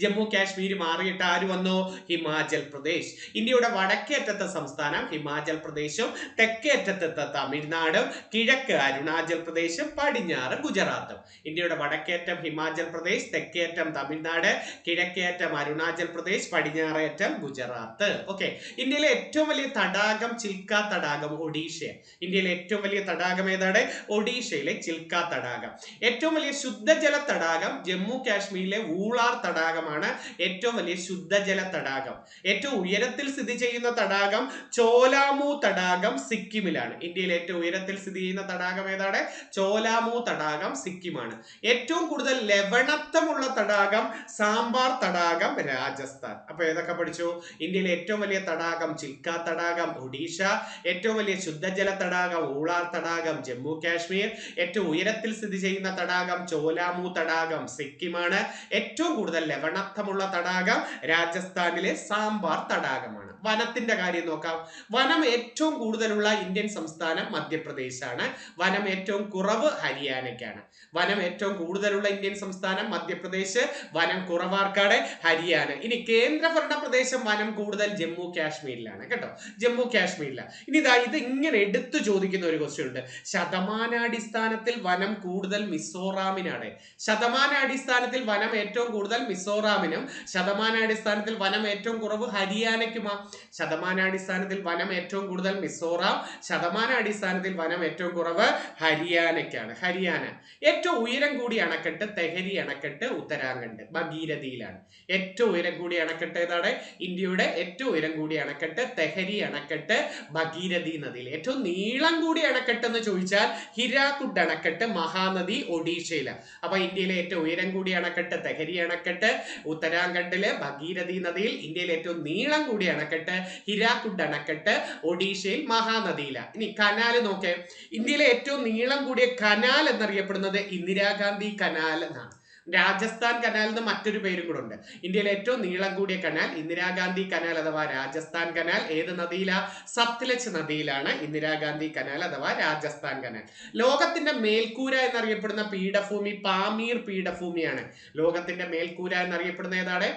ജമ്മു കാശ്മീർ മാറിയിട്ട് ആര് വന്നു? ഹിമാചൽ പ്രദേശ്. ഇന്ത്യയുടെ വടക്കേ അറ്റത്തെ സംസ്ഥാനം ഹിമാചൽ പ്രദേശും തെക്കേ അറ്റത്തെ തമിഴ്നാടും കിഴക്ക് അരുണാചൽ പ്രദേശും പടിഞ്ഞാറ് ഗുജറാത്തും. ഇന്ത്യയുടെ വടക്കേ അറ്റം ഹിമാചൽ പ്രദേശ്, തെക്കേ അറ്റം തമിഴ്നാട്, കിഴക്കേ അറ്റം അരുണാചൽ പ്രദേശ്, പടിഞ്ഞാറേ അറ്റം ഗുജറാത്ത്. ഓക്കെ. ഇന്ത്യയിലെ ഏറ്റവും വലിയ തടാകം ചിൽക്ക തടാകം ഒഡീഷ. ഇന്ത്യയിലെ ഏറ്റവും വലിയ തടാകം ഏതാണ്? ഒഡീഷയിലെ ചിൽക്ക തടാകം. ഏറ്റവും വലിയ ശുദ്ധജല തടാകം ജമ്മു കാശ്മീരിലെ ഊളാർ തടാകമാണ് ഏറ്റവും വലിയ ശുദ്ധജല തടാകം. ഏറ്റവും ഉയരത്തിൽ സ്ഥിതി ചെയ്യുന്ന തടാകം ചോലാമു തടാകം സിക്കിമിലാണ്. ഇന്ത്യയിൽ ഏറ്റവും ഉയരത്തിൽ സ്ഥിതി ചെയ്യുന്ന തടാകം ഏതാണ്? ചോലാമു തടാകം സിക്കിമാണ്. ഏറ്റവും കൂടുതൽ ലവണത്വമുള്ള തടാകം സാമ്പാർ തടാകം രാജസ്ഥാൻ. അപ്പൊ ഏതൊക്കെ പഠിച്ചു? ഇന്ത്യയിലെ ഏറ്റവും വലിയ തടാകം ചിൽക്ക തടാകം ഒഡീഷ, ഏറ്റവും വലിയ ശുദ്ധജല തടാകം ഊളാർ തടാകം ജമ്മു കാശ്മീർ, ഏറ്റവും ഉയരത്തിൽ സ്ഥിതി ചെയ്യുന്ന തടാകം ചോലാമു തടാകം സിക്കിമാണ്, ഏറ്റവും കൂടുതൽ ലവണത്വമുള്ള തടാകം രാജസ്ഥാനിലെ സാമ്പാർ തടാകമാണ്. വനത്തിന്റെ കാര്യം നോക്കാം. വനം ഏറ്റവും കൂടുതലുള്ള ഇന്ത്യൻ സംസ്ഥാനം മധ്യപ്രദേശാണ്. വനം ഏറ്റവും കുറവ് ഹരിയാനയ്ക്കാണ്. വനം ഏറ്റവും കൂടുതലുള്ള ഇന്ത്യൻ സംസ്ഥാനം മധ്യപ്രദേശ്, വനം കുറവാർക്കാട് ഹരിയാന. ഇനി കേന്ദ്രഭരണ പ്രദേശം വനം കൂടുതൽ ജമ്മു കാശ്മീരിലാണ് കേട്ടോ, ജമ്മു കാശ്മീരിലാണ്. ഇനി ഇത് ഇങ്ങനെ എടുത്തു ചോദിക്കുന്ന ഒരു ക്വസ്റ്റ്യൻ ഉണ്ട്. ശതമാനാടിസ്ഥാനത്തിൽ വനം കൂടുതൽ മിസോറാമിനാണ്. ശതമാനാടിസ്ഥാനത്തിൽ വനം ഏറ്റവും കൂടുതൽ മിസോറാമിനും ശതമാനാടിസ്ഥാനത്തിൽ വനം ഏറ്റവും കുറവ് ഹരിയാനയ്ക്കുമാ. ശതമാനാടിസ്ഥാനത്തിൽ വനം ഏറ്റവും കൂടുതൽ മിസോറാം, ശതമാനാടിസ്ഥാനത്തിൽ വനം ഏറ്റവും കുറവ് ഹരിയാനയ്ക്കാണ്. ഹരിയാന. ഏറ്റവും ഉയരം കൂടിയ അണക്കെട്ട് തെഹരി അണക്കെട്ട് ഉത്തരാഖണ്ഡ് ഭഗീരഥിയിലാണ്. ഏറ്റവും ഉയരം കൂടിയ അണക്കെട്ട് ഏതാണ്? ഇന്ത്യയുടെ ഏറ്റവും ഉയരം കൂടിയ അണക്കെട്ട് തെഹരി അണക്കെട്ട് ഭഗീരഥി നദിയിൽ. ഏറ്റവും നീളം കൂടിയ അണക്കെട്ട് എന്ന് ചോദിച്ചാൽ ഹിരാക്കുഡ് അണക്കെട്ട് മഹാനദി ഒഡീഷയിലാണ്. അപ്പൊ ഇന്ത്യയിലെ ഏറ്റവും ഉയരം കൂടിയ അണക്കെട്ട് തെഹരി അണക്കെട്ട് ഉത്തരാഖണ്ഡിലെ ഭഗീരഥി നദിയിൽ. ഇന്ത്യയിലെ ഏറ്റവും നീളം കൂടിയ അണക്കെട്ട് ഹിരാക്കുഡ് അണക്കെട്ട് ഒഡീഷയിൽ മഹാനദിയിലാണ്. ഇനി കനാൽ നോക്കേ. ഇന്ത്യയിലെ ഏറ്റവും നീളം കൂടിയ കനാൽ എന്നറിയപ്പെടുന്നത് ഇന്ദിരാഗാന്ധി കനാൽ എന്നാണ്. രാജസ്ഥാൻ കനാൽ എന്ന് മറ്റൊരു പേരും കൂടെ ഉണ്ട്. ഇന്ത്യയിലെ ഏറ്റവും നീളം കൂടിയ കനാൽ ഇന്ദിരാഗാന്ധി കനാൽ അഥവാ രാജസ്ഥാൻ കനാൽ. ഏത് നദിയിലാ? സത്ലജ് നദിയിലാണ് ഇന്ദിരാഗാന്ധി കനാൽ അഥവാ രാജസ്ഥാൻ കനാൽ. ലോകത്തിന്റെ മേൽക്കൂര എന്നറിയപ്പെടുന്ന പീഠഭൂമി പാമീർ പീഠഭൂമിയാണ്. ലോകത്തിന്റെ മേൽക്കൂര എന്നറിയപ്പെടുന്ന ഏതാണ്?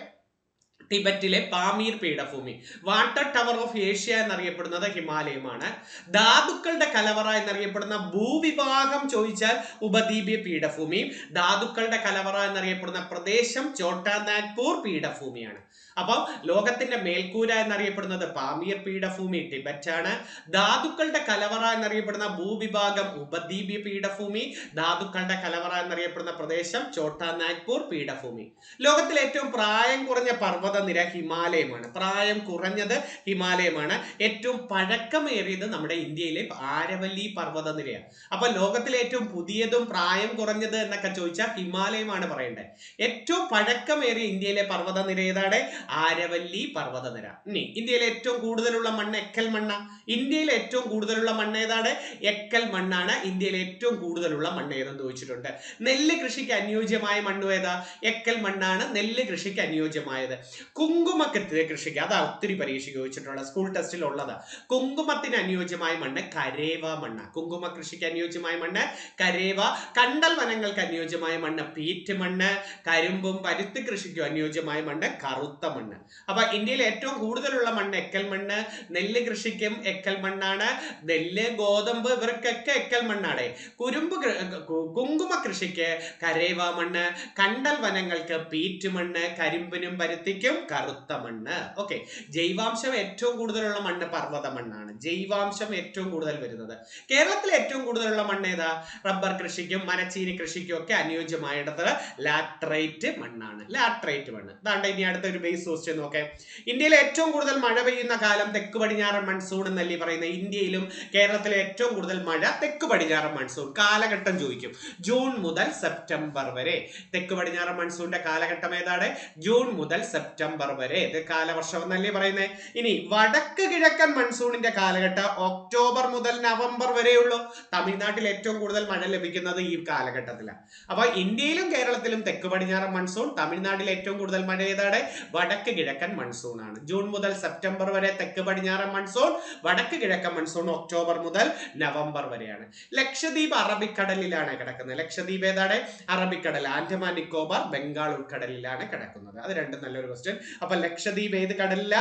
ടിബറ്റിലെ പാമീർ പീഠഭൂമി. വാട്ടർ ടവർ ഓഫ് ഏഷ്യ എന്നറിയപ്പെടുന്നത് ഹിമാലയമാണ്. ധാതുക്കളുടെ കലവറ എന്നറിയപ്പെടുന്ന ഭൂവിഭാഗം ചോദിച്ചാൽ ഉപദ്വീപീയ പീഠഭൂമി. ധാതുക്കളുടെ കലവറ എന്നറിയപ്പെടുന്ന പ്രദേശം ഛോട്ടാ നാഗ്പൂർ പീഠഭൂമിയാണ്. അപ്പം ലോകത്തിന്റെ മേൽക്കൂര എന്നറിയപ്പെടുന്നത് പാമീർ പീഠഭൂമി ടിബറ്റാണ്. ധാതുക്കളുടെ കലവറ എന്നറിയപ്പെടുന്ന ഭൂവിഭാഗം ഉപദ്വീപീയ പീഠഭൂമി. ധാതുക്കളുടെ കലവറ എന്നറിയപ്പെടുന്ന പ്രദേശം ഛോട്ടാ നാഗ്പൂർ പീഠഭൂമി. ലോകത്തിലെ ഏറ്റവും പ്രായം കുറഞ്ഞ പർവ്വതനിര ഹിമാലയമാണ്. പ്രായം കുറഞ്ഞത് ഹിമാലയമാണ്. ഏറ്റവും പഴക്കമേറിയത് നമ്മുടെ ഇന്ത്യയിലെ ആരവല്ലി പർവ്വതനിരയാണ്. അപ്പൊ ലോകത്തിലെ ഏറ്റവും പുതിയതും പ്രായം കുറഞ്ഞത് എന്നൊക്കെ ചോദിച്ചാൽ ഹിമാലയമാണ് പറയേണ്ടത്. ഏറ്റവും പഴക്കമേറിയ ഇന്ത്യയിലെ പർവ്വതനിര ഏതാണ്? ആരവല്ലി പർവ്വതനിര. ഇനി ഇന്ത്യയിലെ ഏറ്റവും കൂടുതലുള്ള മണ്ണ് എക്കൽ മണ്ണ. ഇന്ത്യയിലെ ഏറ്റവും കൂടുതലുള്ള മണ്ണ് ഏതാണ്? എക്കൽ മണ്ണാണ് ഇന്ത്യയിലെ ഏറ്റവും കൂടുതലുള്ള മണ്ണ് ഏതെന്ന് ചോദിച്ചിട്ടുണ്ട്. നെല്ല് കൃഷിക്ക് അനുയോജ്യമായ മണ്ണ് ഏതാ? എക്കൽ മണ്ണാണ് നെല്ല് കൃഷിക്ക് അനുയോജ്യമായത്. കുങ്കുമത്തിന് കൃഷിക്ക്, അതാ ഒത്തിരി പരീക്ഷയ്ക്ക് ചോദിച്ചിട്ടുള്ള സ്കൂൾ ടെസ്റ്റിൽ ഉള്ളതാ. കുങ്കുമത്തിന് അനുയോജ്യമായ മണ്ണ് കരേവ മണ്ണ്. കുങ്കുമ കൃഷിക്ക് അനുയോജ്യമായ മണ്ണ് കരേവ. കണ്ടൽ വനങ്ങൾക്ക് അനുയോജ്യമായ മണ്ണ് പീറ്റ് മണ്ണ്. കരിമ്പും പരുത്തി കൃഷിക്കും അനുയോജ്യമായ മണ്ണ് കറുത്ത മണ്ണ്. അപ്പൊ ഇന്ത്യയിൽ ഏറ്റവും കൂടുതലുള്ള മണ്ണ് എക്കൽ മണ്ണ്. നെല്ല് കൃഷിക്കും എക്കൽ മണ്ണാണ്. നെല്ല് ഗോതമ്പ് ഇവർക്കൊക്കെ എക്കൽ മണ്ണാണ്. കുങ്കുമ കൃഷിക്ക് കരേവ മണ്ണ്. കണ്ടൽ വനങ്ങൾക്ക് പീറ്റ് മണ്ണ്. കരിമ്പിനും പരുത്തിക്കും കറുത്ത മണ്ണ്. ഓക്കെ. ജൈവാംശം ഏറ്റവും കൂടുതലുള്ള മണ്ണ് പർവ്വത മണ്ണാണ്. ജൈവാംശം ഏറ്റവും കൂടുതൽ വരുന്നത്. കേരളത്തിൽ ഏറ്റവും കൂടുതലുള്ള മണ്ണ് ഏതാ? റബ്ബർ കൃഷിക്കും മരച്ചീനി കൃഷിക്കും ഒക്കെ അനുയോജ്യമായിടത്ത് ലാറ്ററൈറ്റ് മണ്ണാണ്. ലാറ്ററൈറ്റ് മണ്ണ്. അതാണ്ട് ഇനി അടുത്തൊരു ബേസ് ക്വസ്റ്റ്യൻ നോക്കെ. ഇന്ത്യയിലെ ഏറ്റവും കൂടുതൽ മഴ പെയ്യുന്ന കാലം തെക്ക് പടിഞ്ഞാറൻ മൺസൂൺ എന്നല്ലേ പറയുന്നത്. ഇന്ത്യയിലും കേരളത്തിലെ ഏറ്റവും കൂടുതൽ മഴ തെക്ക് പടിഞ്ഞാറൻ മൺസൂൺ. കാലഘട്ടം ചോദിക്കും. ജൂൺ മുതൽ സെപ്റ്റംബർ വരെ. തെക്ക് പടിഞ്ഞാറൻ മൺസൂണിന്റെ കാലഘട്ടം ഏതാണ്? ജൂൺ മുതൽ സെപ്റ്റംബർ വരെ. ഇത് കാലവർഷം എന്നല്ലേ പറയുന്നത്. ഇനി വടക്ക് കിഴക്കൻ മൺസൂണിന്റെ കാലഘട്ടം ഒക്ടോബർ മുതൽ നവംബർ വരെയുള്ളൂ. തമിഴ്നാട്ടിൽ ഏറ്റവും കൂടുതൽ മഴ ലഭിക്കുന്നത് ഈ കാലഘട്ടത്തിലാണ്. അപ്പൊ ഇന്ത്യയിലും കേരളത്തിലും തെക്ക് പടിഞ്ഞാറൻ മൺസൂൺ. തമിഴ്നാട്ടിൽ ഏറ്റവും കൂടുതൽ മഴ ഏതാണ്? വടക്ക് കിഴക്കൻ മൺസൂൺ ആണ്. ജൂൺ മുതൽ സെപ്റ്റംബർ വരെ തെക്ക് പടിഞ്ഞാറൻ മൺസൂൺ. വടക്ക് കിഴക്കൻ മൺസൂൺ ഒക്ടോബർ മുതൽ നവംബർ വരെയാണ്. ലക്ഷദ്വീപ് അറബിക്കടലിലാണ് കിടക്കുന്നത്. ലക്ഷദ്വീപ് ഏതാണ്? അറബിക്കടൽ. ആൻഡമാൻ നിക്കോബാർ ബംഗാൾ ഉൾക്കടലിലാണ് കിടക്കുന്നത്. അത് രണ്ടും നല്ലൊരു ക്വസ്റ്റ്യൻ. അപ്പൊ ലക്ഷദ്വീപ് ഏത് കടലില?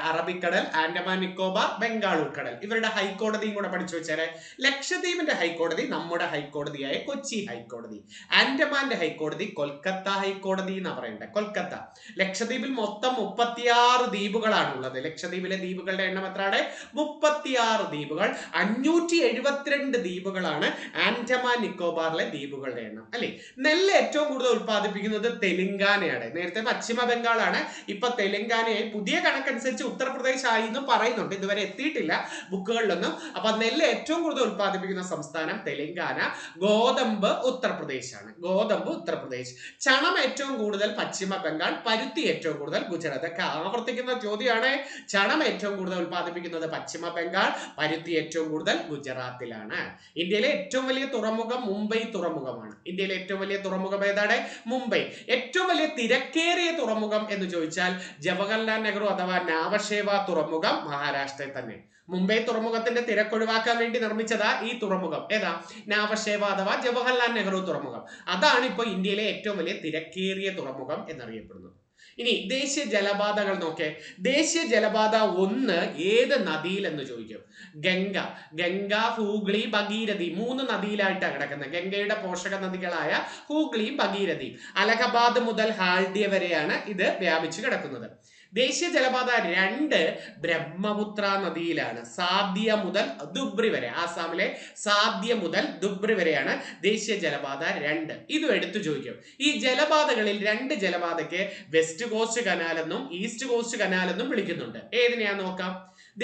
അറബിക്കടൽ, ആൻഡമാൻ നിക്കോബാർ, ബംഗാൾ ഉൾക്കടൽ. ഇവരുടെ ഹൈക്കോടതിയും കൂടെ പഠിച്ചു വെച്ചേരെ. ലക്ഷദ്വീപിന്റെ ഹൈക്കോടതി നമ്മുടെ ഹൈക്കോടതിയായ കൊച്ചി ഹൈക്കോടതി. ആൻഡമാന്റെ ഹൈക്കോടതി കൊൽക്കത്ത ഹൈക്കോടതി എന്നാ പറയണ്ടേ. കൊൽക്കത്ത. ലക്ഷദ്വീപിൽ മൊത്തം 36 ദ്വീപുകളാണ് ഉള്ളത്. ലക്ഷദ്വീപിലെ ദ്വീപുകളുടെ എണ്ണം എത്രയാണ്? 36 ദ്വീപുകൾ. 572 ദ്വീപുകളാണ് ആൻഡമാൻ നിക്കോബാറിലെ ദ്വീപുകളുടെ എണ്ണം അല്ലെ. നെല്ല് ഏറ്റവും കൂടുതൽ ഉത്പാദിപ്പിക്കുന്നത് തെലങ്കാനയാണ്. നേരത്തെ പശ്ചിമ ബംഗാളാണ്, ഇപ്പൊ തെലങ്കാനയായി. പുതിയ കണക്കനുസരിച്ച് ഉത്തർപ്രദേശ് ആയി എന്ന് പറയുന്നുണ്ട്, ഇതുവരെ എത്തിയിട്ടില്ല ബുക്കുകളിലൊന്നും. അപ്പൊ നെല്ല് ഏറ്റവും കൂടുതൽ ഉത്പാദിപ്പിക്കുന്ന സംസ്ഥാനം തെലങ്കാന. ഗോതമ്പ് ഉത്തർപ്രദേശ് ആണ്. ഗോതമ്പ് ഉത്തർപ്രദേശ്. ചണം ഏറ്റവും കൂടുതൽ പശ്ചിമ ബംഗാൾ. പരുത്തി ഏറ്റവും കൂടുതൽ ഗുജറാത്ത്. ഇതൊക്കെ ആവർത്തിക്കുന്ന ചോദ്യമാണ്. ചണം ഏറ്റവും കൂടുതൽ ഉത്പാദിപ്പിക്കുന്നത് പശ്ചിമ ബംഗാൾ, പരുത്തി ഏറ്റവും കൂടുതൽ ഗുജറാത്തിലാണ്. ഇന്ത്യയിലെ ഏറ്റവും വലിയ തുറമുഖം മുംബൈ തുറമുഖമാണ്. ഇന്ത്യയിലെ ഏറ്റവും വലിയ തുറമുഖം ഏതാണ്? മുംബൈ. ഏറ്റവും വലിയ തിരക്കേറിയ തുറമുഖം എന്ന് ചോദിച്ചാൽ ജവഹർലാൽ നെഹ്റു അഥവാ നാവഷേവ തുറമുഖം മഹാരാഷ്ട്രയിൽ തന്നെ. മുംബൈ തുറമുഖത്തിന്റെ തിരക്കൊഴിവാക്കാൻ വേണ്ടി നിർമ്മിച്ചതാ ഈ തുറമുഖം. ഏതാ? നാവഷേവ അഥവാ ജവഹർലാൽ നെഹ്റു തുറമുഖം. അതാണ് ഇപ്പൊ ഇന്ത്യയിലെ ഏറ്റവും വലിയ തിരക്കേറിയ തുറമുഖം എന്നറിയപ്പെടുന്നത്. ഇനി ദേശീയ ജലപാതകൾ നോക്കേ. ദേശീയ ജലപാത 1 ഏത് നദിയിൽ എന്ന് ചോദിക്കും. ഗംഗ. ഗംഗ, ഹൂഗ്ലി, ഭഗീരഥി 3 നദിയിലായിട്ടാണ് കിടക്കുന്നത്. ഗംഗയുടെ പോഷക നദികളായ ഹൂഗ്ലി, ഭഗീരഥി. അലഹബാദ് മുതൽ ഹാൽഡിയ വരെയാണ് ഇത് വ്യാപിച്ചു കിടക്കുന്നത്. ദേശീയ ജലപാത 2 ബ്രഹ്മപുത്ര നദിയിലാണ്. സാദ്യ മുതൽ ദുബ്രി വരെ, ആസാമിലെ സാദ്യ മുതൽ ദുബ്രി വരെയാണ് ദേശീയ ജലപാത 2. ഇതും എടുത്തു ചോദിക്കും. ഈ ജലപാതകളിൽ 2 ജലപാതയ്ക്ക് വെസ്റ്റ് കോസ്റ്റ് കനാൽ എന്നും ഈസ്റ്റ് കോസ്റ്റ് കനാൽ എന്നും വിളിക്കുന്നുണ്ട്. ഏതിനെയാ നോക്കാം.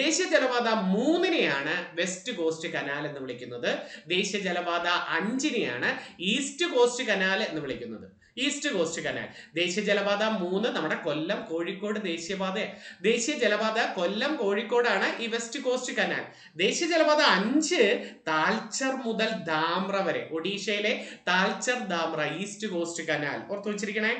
ദേശീയ ജലപാത 3 വെസ്റ്റ് കോസ്റ്റ് കനാൽ എന്ന് വിളിക്കുന്നത്. ദേശീയ ജലപാത 5 ഈസ്റ്റ് കോസ്റ്റ് കനാൽ എന്ന് വിളിക്കുന്നത്. East cost canal. ദേശീയ ജലപാത 3 നമ്മുടെ കൊല്ലം കോഴിക്കോട് ദേശീയപാത. ദേശീയ ജലപാത കൊല്ലം കോഴിക്കോടാണ് ഈ വെസ്റ്റ് കോസ്റ്റ് കനാൽ. ദേശീയ ജലപാത 5 താൽച്ചർ മുതൽ ധാമ്ര വരെ, ഒഡീഷയിലെ താൽച്ചർ ധാമ്ര ഈസ്റ്റ് കോസ്റ്റ് കനാൽ. ഓർത്തു വെച്ചിരിക്കണേ.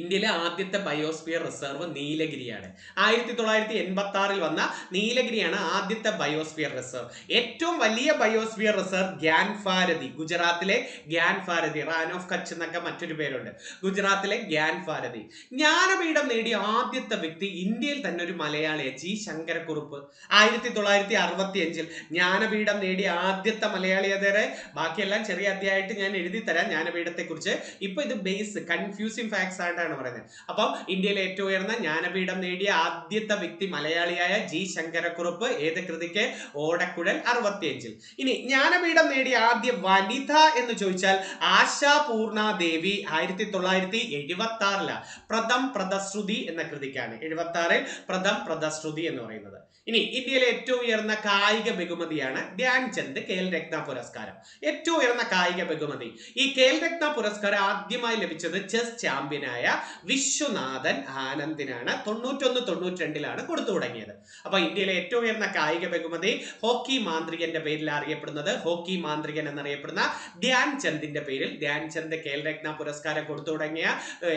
ഇന്ത്യയിലെ ആദ്യത്തെ ബയോസ്ഫിയർ റിസർവ് നീലഗിരിയാണ്. 1986 വന്ന നീലഗിരിയാണ് ആദ്യത്തെ ബയോസ്ഫിയർ റിസർവ്. ഏറ്റവും വലിയ ബയോസ്ഫിയർ റിസർവ് ഗ്യാൻഫാരതി, ഗുജറാത്തിലെ ഗ്യാൻഫാരതി. റാൻ ഓഫ് കച്ച് എന്നൊക്കെ മറ്റൊരു പേരുണ്ട്. ഗുജറാത്തിലെ ഗ്യാൻഫാരതി. ജ്ഞാനപീഠം നേടിയ ആദ്യത്തെ വ്യക്തി ഇന്ത്യയിൽ തന്നെ ഒരു മലയാളിയെ, ജി ശങ്കരക്കുറുപ്പ്. 1965 ജ്ഞാനപീഠം നേടിയ ആദ്യത്തെ മലയാളി അതേറെ. ബാക്കിയെല്ലാം ചെറിയ അധ്യായമായിട്ട് ഞാൻ എഴുതി തരാം ജ്ഞാനപീഠത്തെ കുറിച്ച്. ഇപ്പൊ ഇത് ബേസ് കൺഫ്യൂസിംഗ് ഫാക്ട്സ് ആണ് പറയുന്നത്. അപ്പം ഇന്ത്യയിലെ ഏറ്റവും ഉയർന്ന ജ്ഞാനപീഠം നേടിയ ആദ്യത്തെ വ്യക്തി മലയാളിയായ ജി ശങ്കരക്കുറുപ്പ്. ഏത് കൃതിക്ക്? ഓടക്കുഴൽ 65. ഇനി ജ്ഞാനപീഠം നേടിയ ആദ്യ വനിത എന്ന് ചോദിച്ചാൽ ആശാപൂർണ ദേവി. 1976 പ്രഥം പ്രദശ്രുതി എന്ന കൃതിക്കാണ്. 76 പ്രഥം പ്രദശ്രുതി എന്ന് പറയുന്നത്. ഇനി ഇന്ത്യയിലെ ഏറ്റവും ഉയർന്ന കായിക ബഹുമതിയാണ് ധ്യാൻചന്ദ് ഖേൽ രത്ന പുരസ്കാരം. ഏറ്റവും ഉയർന്ന കായിക ബഹുമതി. ഈ ഖേൽ രത്ന പുരസ്കാരം ആദ്യമായി ലഭിച്ചത് ചെസ് ചാമ്പ്യനായ വിശ്വനാഥൻ ആനന്ദിനാണ്. 91-92 കൊടുത്തു തുടങ്ങിയത്. അപ്പൊ ഇന്ത്യയിലെ ഏറ്റവും ഉയർന്ന കായിക ബഹുമതി ഹോക്കി മാന്ത്രികന്റെ പേരിൽ അറിയപ്പെടുന്നത്, ഹോക്കി മാന്ത്രികൻ എന്നറിയപ്പെടുന്ന ധ്യാൻചന്ദിന്റെ പേരിൽ ധ്യാൻചന്ദ് ഖേൽ രത്ന പുരസ്കാരം കൊടുത്തു തുടങ്ങിയ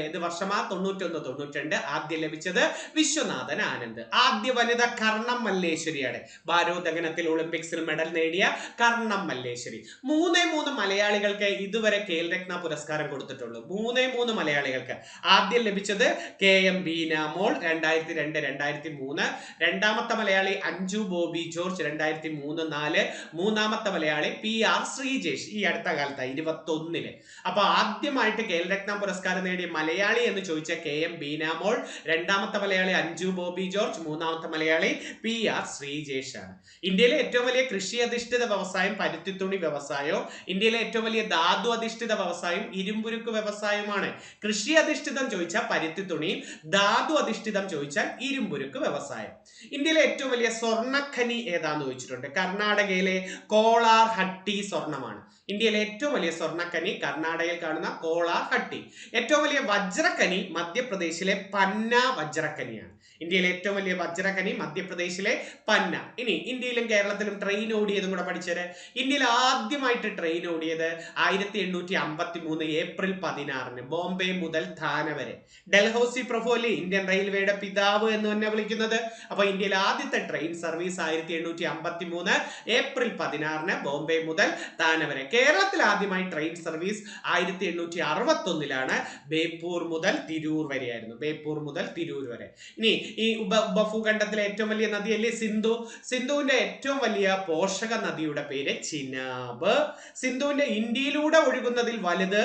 ഏത് വർഷമാ? 91-92. ആദ്യം ലഭിച്ചത് വിശ്വനാഥൻ ആനന്ദ്. ആദ്യ വനിത കർണം മല്ലേശ്വരിയാണ്. ഭാരോദ്വഹനത്തിൽ ഒളിമ്പിക്സിൽ മെഡൽ നേടിയ കർണം മല്ലേശ്വരി. 3 മലയാളികൾക്ക് ഇതുവരെ ഖേൽ രത്ന പുരസ്കാരം കൊടുത്തിട്ടുള്ളൂ. 3 മലയാളികൾക്ക്. ആദ്യം ലഭിച്ചത് KM ബീന മോൾ 2002-2003. രണ്ടാമത്തെ മലയാളി അഞ്ജു ബോബി ജോർജ് 2003-4. മൂന്നാമത്തെ മലയാളി PR ശ്രീജേഷ് ഈ അടുത്ത കാലത്ത് 2021. അപ്പൊ ആദ്യമായിട്ട് ഖേൽ രത്ന പുരസ്കാരം നേടിയ മലയാളി എന്ന് ചോദിച്ച KM ബീന മോൾ, രണ്ടാമത്തെ മലയാളി അഞ്ജു ബോബി ജോർജ്, മൂന്നാമത്തെ മലയാളി PR ശ്രീജേഷ് ആണ്. ഇന്ത്യയിലെ ഏറ്റവും വലിയ കൃഷി അധിഷ്ഠിത വ്യവസായം പരുത്തിത്തുണി വ്യവസായവും ഇന്ത്യയിലെ ഏറ്റവും വലിയ ധാതു അധിഷ്ഠിത വ്യവസായം ഇരുമ്പുരുക്ക് വ്യവസായമാണ്. കൃഷി അധിഷ്ഠിതം ചോദിച്ചാൽ പരുത്തിത്തുണിയും, ധാതു അധിഷ്ഠിതം ചോദിച്ചാൽ ഇരുമ്പുരുക്ക് വ്യവസായം. ഇന്ത്യയിലെ ഏറ്റവും വലിയ സ്വർണ്ണഖനി ഏതാന്ന് ചോദിച്ചിട്ടുണ്ട്. കർണാടകയിലെ കോളാർ ഹട്ടി സ്വർണ്ണമാണ്. ഇന്ത്യയിലെ ഏറ്റവും വലിയ സ്വർണ്ണഖനി കർണാടകയിൽ കാണുന്ന കോളാർ ഹട്ടി. ഏറ്റവും വലിയ വജ്രഖനി മധ്യപ്രദേശിലെ പന്ന വജ്രഖനിയാണ്. ഇന്ത്യയിലെ ഏറ്റവും വലിയ വജ്രഖനി മധ്യപ്രദേശിലെ പന്ന. ഇനി ഇന്ത്യയിലും കേരളത്തിലും ട്രെയിൻ ഓടിയതും കൂടെ പഠിച്ചത്. ഇന്ത്യയിൽ ആദ്യമായിട്ട് ട്രെയിൻ ഓടിയത് 1853 ഏപ്രിൽ 16 ബോംബെ മുതൽ ധാന വരെ. ഡൽഹൌസി പ്രഭു അല്ലേ ഇന്ത്യൻ റെയിൽവേയുടെ പിതാവ് എന്ന് തന്നെ വിളിക്കുന്നത്. അപ്പൊ ഇന്ത്യയിൽ ആദ്യത്തെ ട്രെയിൻ സർവീസ് 1853 ഏപ്രിൽ 16 ബോംബെ മുതൽ ധാന വരെ. കേരളത്തിൽ ആദ്യമായി ട്രെയിൻ സർവീസ് 1861 ബേപ്പൂർ മുതൽ തിരൂർ വരെയായിരുന്നു. ബേപ്പൂർ മുതൽ തിരൂർ വരെ. ഇനി ഈ ഉപഭൂഖണ്ഡത്തിലെ ഏറ്റവും വലിയ നദിയല്ലേ സിന്ധു. സിന്ധുവിന്റെ ഏറ്റവും വലിയ പോഷക നദിയുടെ പേര് ചിനാബ്. സിന്ധുവിന്റെ ഇന്ത്യയിലൂടെ ഒഴുകുന്നതിൽ വലുത്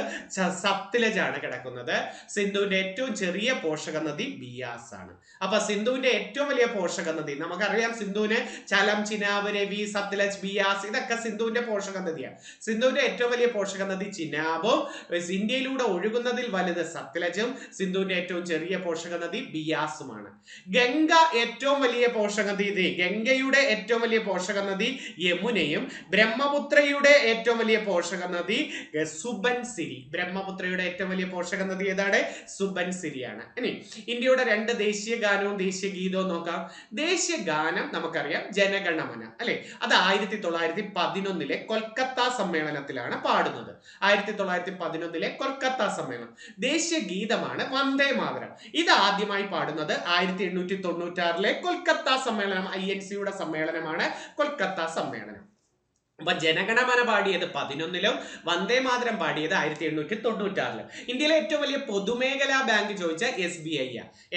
സത്ലജ് ആണ് കിടക്കുന്നത്. സിന്ധുവിന്റെ ഏറ്റവും ചെറിയ പോഷക നദി ബിയാസ് ആണ്. അപ്പൊ സിന്ധുവിന്റെ ഏറ്റവും വലിയ പോഷക നദി നമുക്കറിയാം, സിന്ധുവിന് ചലം, ചിനാബ്, രവി, സത്ലജ്, ബിയാസ് ഇതൊക്കെ സിന്ധുവിന്റെ പോഷക നദിയാണ്. സിന്ധുവിന്റെ ഏറ്റവും വലിയ പോഷക നദി ചിനാബും ഇന്ത്യയിലൂടെ ഒഴുകുന്നതിൽ വലുത് സത്ലജും സിന്ധുവിന്റെ ഏറ്റവും ചെറിയ പോഷക നദി ബിയാസുമാണ്. ഗംഗ ഏറ്റവും വലിയ പോഷക നദി, ഗംഗയുടെ ഏറ്റവും വലിയ പോഷക നദി യമുനയും ബ്രഹ്മപുത്രയുടെ ഏറ്റവും വലിയ പോഷക നദി സുബൻസിരി. ബ്രഹ്മപുത്രയുടെ ഏറ്റവും വലിയ പോഷക നദി ഏതാണ്? സുബൻസിരിയാണ്. ഇനി ഇന്ത്യയുടെ 2 ദേശീയ ഗാനവും ദേശീയ ഗീതവും നോക്കാം. ദേശീയ ഗാനം നമുക്കറിയാം ജനഗണമന അല്ലെ, അത് 1911 കൊൽക്കത്ത സമ്മേളനത്തിലാണ് പാടുന്നത്. 1911 കൊൽക്കത്ത സമ്മേളനം. ദേശീയ ഗീതമാണ് വന്ദേ മാതരം. ഇത് ആദ്യമായി പാടുന്നത് 1896 കൊൽക്കത്ത സമ്മേളനം, INC സമ്മേളനമാണ് കൊൽക്കത്ത സമ്മേളനം. അപ്പൊ ജനഗണമന പാടിയത് 11-ലും വന്ദേ മാതരം പാടിയത് 1896-ലും. ഇന്ത്യയിലെ ഏറ്റവും വലിയ പൊതുമേഖലാ ബാങ്ക് ചോദിച്ച SBI.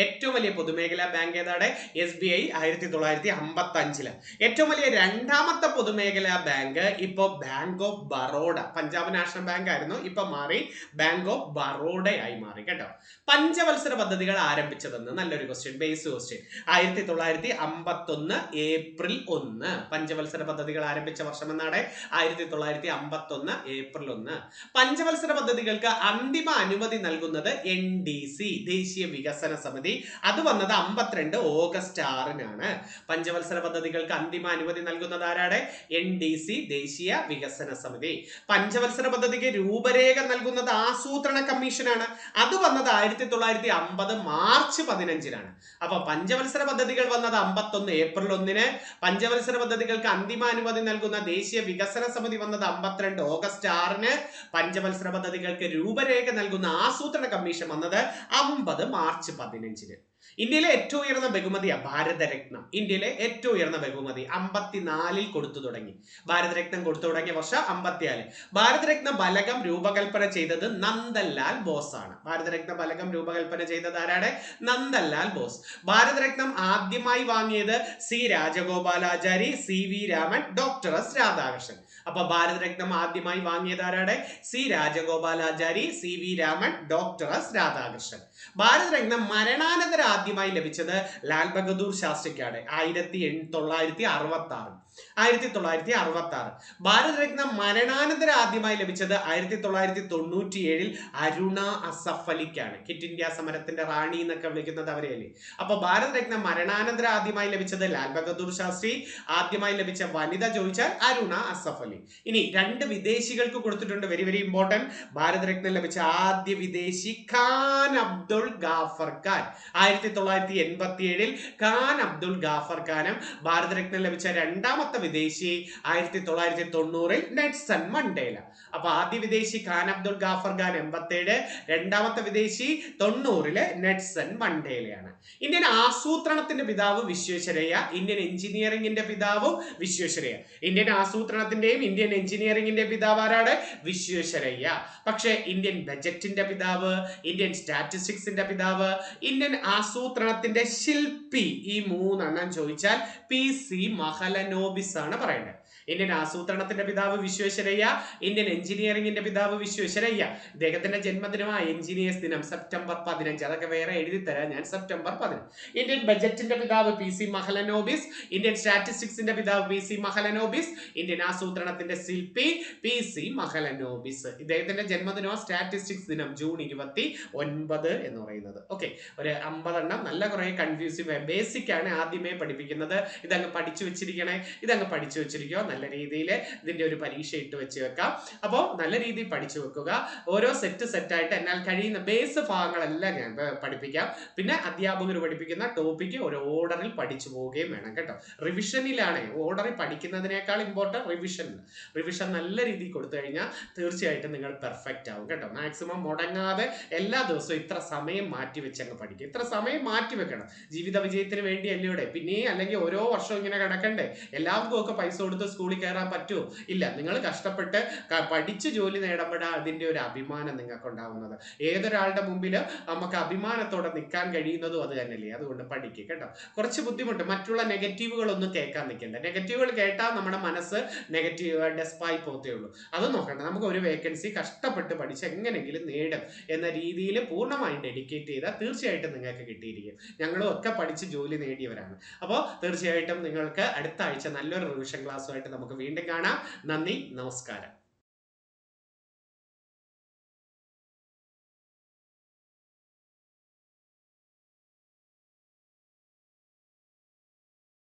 ഏറ്റവും വലിയ പൊതുമേഖലാ ബാങ്ക് ഏതാണ്? SBI 1955. ഏറ്റവും വലിയ രണ്ടാമത്തെ പൊതുമേഖലാ ബാങ്ക് ഇപ്പൊ bank of Baroda. Punjab national bank ആയിരുന്നു, ഇപ്പൊ മാറി ബാങ്ക് ഓഫ് ബറോഡ ആയി മാറി കേട്ടോ. പഞ്ചവത്സര പദ്ധതികൾ ആരംഭിച്ചതെന്ന് നല്ലൊരു ക്വസ്റ്റ്യൻ, ബേസ് ക്വസ്റ്റ്യൻ. 1951 ഏപ്രിൽ 1 പഞ്ചവത്സര പദ്ധതികൾ ആരംഭിച്ച വർഷം എന്നാണ് 1951 ഏപ്രിൽ 1. പഞ്ചവത്സര പദ്ധതികൾക്ക് അന്തിമ അനുമതി നൽകുന്നത് NDC, ദേശീയ വികസന സമിതി. അത് വന്നത് 52 ഓഗസ്റ്റ് 6-നാണ്. പഞ്ചവത്സര പദ്ധതികൾക്ക് അന്തിമ അനുമതി നൽകുന്നത് ആരാണ്? NDC, ദേശീയ വികസന സമിതി. പഞ്ചവത്സര പദ്ധതിക്ക് രൂപരേഖ നൽകുന്നത് ആസൂത്രണ കമ്മീഷനാണ്. അത് വന്നത് 1950 മാർച്ച് 15-നാണ്. അപ്പൊ പഞ്ചവത്സര പദ്ധതികൾ വന്നത് 51 ഏപ്രിൽ 1-ന്. പഞ്ചവത്സര പദ്ധതികൾക്ക് അന്തിമ അനുമതി നൽകുന്ന ദേശീയ വികസന സമിതി വന്നത് 52 ഓഗസ്റ്റ് 6-ന്. പഞ്ചവത്സര പദ്ധതികൾക്ക് രൂപരേഖ നൽകുന്ന ആസൂത്രണ കമ്മീഷൻ വന്നത് 50 മാർച്ച് 15-ന്. ഇന്ത്യയിലെ ഏറ്റവും ഉയർന്ന ബഹുമതിയാണ് ഭാരതരത്നം. ഇന്ത്യയിലെ ഏറ്റവും ഉയർന്ന ബഹുമതി 54-ൽ കൊടുത്തു തുടങ്ങി. ഭാരതരത്നം കൊടുത്തു തുടങ്ങിയ വർഷം 54. ഭാരതരത്ന ഫലകം രൂപകൽപ്പന ചെയ്തത് നന്ദൻലാൽ ബോസ് ആണ്. ഭാരതരത്ന ഫലകം രൂപകൽപ്പന ചെയ്തത് ആരാണ്? നന്ദൻലാൽ ബോസ്. ഭാരതരത്നം ആദ്യമായി വാങ്ങിയത് C Rajagopalachari, CV Raman, doctor S Radhakrishnan. അപ്പൊ ഭാരതരത്നം ആദ്യമായി വാങ്ങിയത് ആരാണ്? C Rajagopalachari, CV Raman, doctor S Radhakrishnan. Bharat Ratna മരണാനന്തര ആദ്യമായി ലഭിച്ചത് ലാൽ ബഹദൂർ ശാസ്ത്രിക്കാണ് 1966. 1966. ഭാരതരത്നം മരണാനന്തര ആദ്യമായി ലഭിച്ചത് 1997 അരുണ അസഫ് അലിക്കാണ്. ക്വിറ്റ് ഇന്ത്യ സമരത്തിന്റെ റാണി എന്നൊക്കെ വിളിക്കുന്നത് അവരെയല്ലേ. അപ്പൊ ഭാരതരത്നം മരണാനന്തര ആദ്യമായി ലഭിച്ചത് ലാൽ ബഹദൂർ ശാസ്ത്രി. ആദ്യമായി ലഭിച്ച വനിത ചോദിച്ചാൽ അരുണ അസഫ് അലി. ഇനി 2 വിദേശികൾക്ക് കൊടുത്തിട്ടുണ്ട്, വെരി വെരി ഇമ്പോർട്ടന്റ്. ഭാരതരത്നം ലഭിച്ച ആദ്യ വിദേശി ഖാൻ അബ്ദുൾ ഗാഫർ ഖാൻ. 1987 ഖാൻ അബ്ദുൾ ഗാഫർ ഖാനും. ഭാരതരത്നം ലഭിച്ച രണ്ടാമത്തെ വിദേശി 1990 നെൽസൺ മണ്ടേല. അപ്പൊ ആദ്യ വിദേശി ഖാൻ അബ്ദുൾ ഗാഫർ ഖാൻ 87, രണ്ടാമത്തെ വിദേശി 90 നെൽസൺ മണ്ടേലയാണ്. ഇന്ത്യൻ ആസൂത്രണത്തിന്റെ പിതാവ് വിശ്വേശ്വരയ്യ, ഇന്ത്യൻ എഞ്ചിനീയറിംഗിന്റെ പിതാവും വിശ്വേശ്വരയ്യ. ഇന്ത്യൻ ആസൂത്രണത്തിന്റെയും ഇന്ത്യൻ എഞ്ചിനീയറിംഗിന്റെ പിതാവ് ആരാണ്? വിശ്വേശ്വരയ്യ. പക്ഷെ ഇന്ത്യൻ ബജറ്റിന്റെ പിതാവ്, ഇന്ത്യൻ സ്റ്റാറ്റിസ്റ്റിക്സിന്റെ പിതാവ്, ഇന്ത്യൻ ആസൂത്രണത്തിന്റെ ശില്പി, ഈ 3 ചോദിച്ചാൽ PC മഹലനോബിസ് ആണ് പറയേണ്ടത്. ഇന്ത്യൻ ആസൂത്രണത്തിന്റെ പിതാവ് വിശ്വേശ്വരയ്യ, ഇന്ത്യൻ എഞ്ചിനീയറിംഗിന്റെ പിതാവ് വിശ്വേശ്വരയ്യ. ഇദ്ദേഹത്തിന്റെ ജന്മദിനമായ എഞ്ചിനീയേഴ്സ് ദിനം സെപ്റ്റംബർ 15. അതൊക്കെ വേറെ എഴുതി തരാം ഞാൻ, സെപ്റ്റംബർ 15. ഇന്ത്യൻ ബജറ്റിന്റെ പിതാവ് PC മഹലനോബിസ്, ഇന്ത്യൻ സ്റ്റാറ്റിസ്റ്റിക്സിന്റെ പിതാവ് PC മഹലനോബിസ്, ഇന്ത്യൻ ആസൂത്രണത്തിന്റെ ശില്പി PC മഹലനോബിസ്. ഇദ്ദേഹത്തിന്റെ ജന്മദിനമാണ് സ്റ്റാറ്റിസ്റ്റിക്സ് ദിനം ജൂൺ 29 എന്ന് പറയുന്നത്. ഓക്കെ, ഒരു 50 നല്ല കുറെ കൺഫ്യൂസിവ്, ബേസിക് ആണ് ആദ്യമേ പഠിപ്പിക്കുന്നത്. ഇതങ്ങ് പഠിച്ചു വെച്ചിരിക്കണേ, ഇതങ്ങ് പഠിച്ചു വെച്ചിരിക്കുക. നല്ല രീതിയിൽ ഇതിന്റെ ഒരു പരീക്ഷ ഇട്ട് വെച്ച് വെക്കാം. അപ്പോൾ നല്ല രീതിയിൽ പഠിച്ചു വെക്കുക. ഓരോ സെറ്റായിട്ട് എന്നാൽ കഴിയുന്ന ബേസ് ഭാഗങ്ങളെല്ലാം ഞാൻ പഠിപ്പിക്കാം. പിന്നെ അധ്യാപകർ പഠിപ്പിക്കുന്ന ടോപ്പിക്ക് ഒരു ഓർഡറിൽ പഠിച്ചു പോവുകയും വേണം കേട്ടോ. റിവിഷനിലാണ്, ഓർഡറിൽ പഠിക്കുന്നതിനേക്കാൾ ഇമ്പോർട്ടൻറ്റ് റിവിഷൻ നല്ല രീതിയിൽ കൊടുത്തു കഴിഞ്ഞാൽ തീർച്ചയായിട്ടും നിങ്ങൾ പെർഫെക്റ്റ് ആവും കേട്ടോ. മാക്സിമം മുടങ്ങാതെ എല്ലാ ദിവസവും ഇത്ര സമയം മാറ്റി വെച്ച് അങ്ങ് പഠിക്കുക. ഇത്ര സമയം മാറ്റി വെക്കണം, ജീവിത വിജയത്തിന് വേണ്ടിയല്ലേ ഇവിടെ. പിന്നെ അല്ലെങ്കിൽ ഓരോ വർഷവും ഇങ്ങനെ കിടക്കണ്ടേ. എല്ലാവർക്കും ഒക്കെ പൈസ കൊടുത്ത് സ്കൂളിൽ സ്കൂളിൽ കയറാൻ പറ്റുമോ? ഇല്ല. നിങ്ങൾ കഷ്ടപ്പെട്ട് പഠിച്ച് ജോലി നേടുമ്പോഴാണ് അതിൻ്റെ ഒരു അഭിമാനം നിങ്ങൾക്ക് ഉണ്ടാവുന്നത്. ഏതൊരാളുടെ മുമ്പിൽ നമുക്ക് അഭിമാനത്തോടെ നിൽക്കാൻ കഴിയുന്നതും അത് തന്നെയല്ലേ. അതുകൊണ്ട് പഠിക്കുക കേട്ടോ. കുറച്ച് ബുദ്ധിമുട്ട്, മറ്റുള്ള നെഗറ്റീവുകളൊന്നും കേൾക്കാൻ നിൽക്കേണ്ട. നെഗറ്റീവുകൾ കേട്ടാൽ നമ്മുടെ മനസ്സ് നെഗറ്റീവ് ഡെസ്പായി പോകത്തേ ഉള്ളൂ. അത് നോക്കണ്ട. നമുക്ക് ഒരു വേക്കൻസി കഷ്ടപ്പെട്ട് പഠിച്ച് എങ്ങനെയെങ്കിലും നേടും എന്ന രീതിയിൽ പൂർണ്ണമായും ഡെഡിക്കേറ്റ് ചെയ്താൽ തീർച്ചയായിട്ടും നിങ്ങൾക്ക് കിട്ടിയിരിക്കും. ഞങ്ങളും ഒക്കെ പഠിച്ച് ജോലി നേടിയവരാണ്. അപ്പോൾ തീർച്ചയായിട്ടും നിങ്ങൾക്ക് അടുത്ത ആഴ്ച നല്ലൊരു റിവിഷൻ ക്ലാസ്സുമായിട്ട് നമുക്ക് വീണ്ടും കാണാം. നന്ദി, നമസ്കാരം.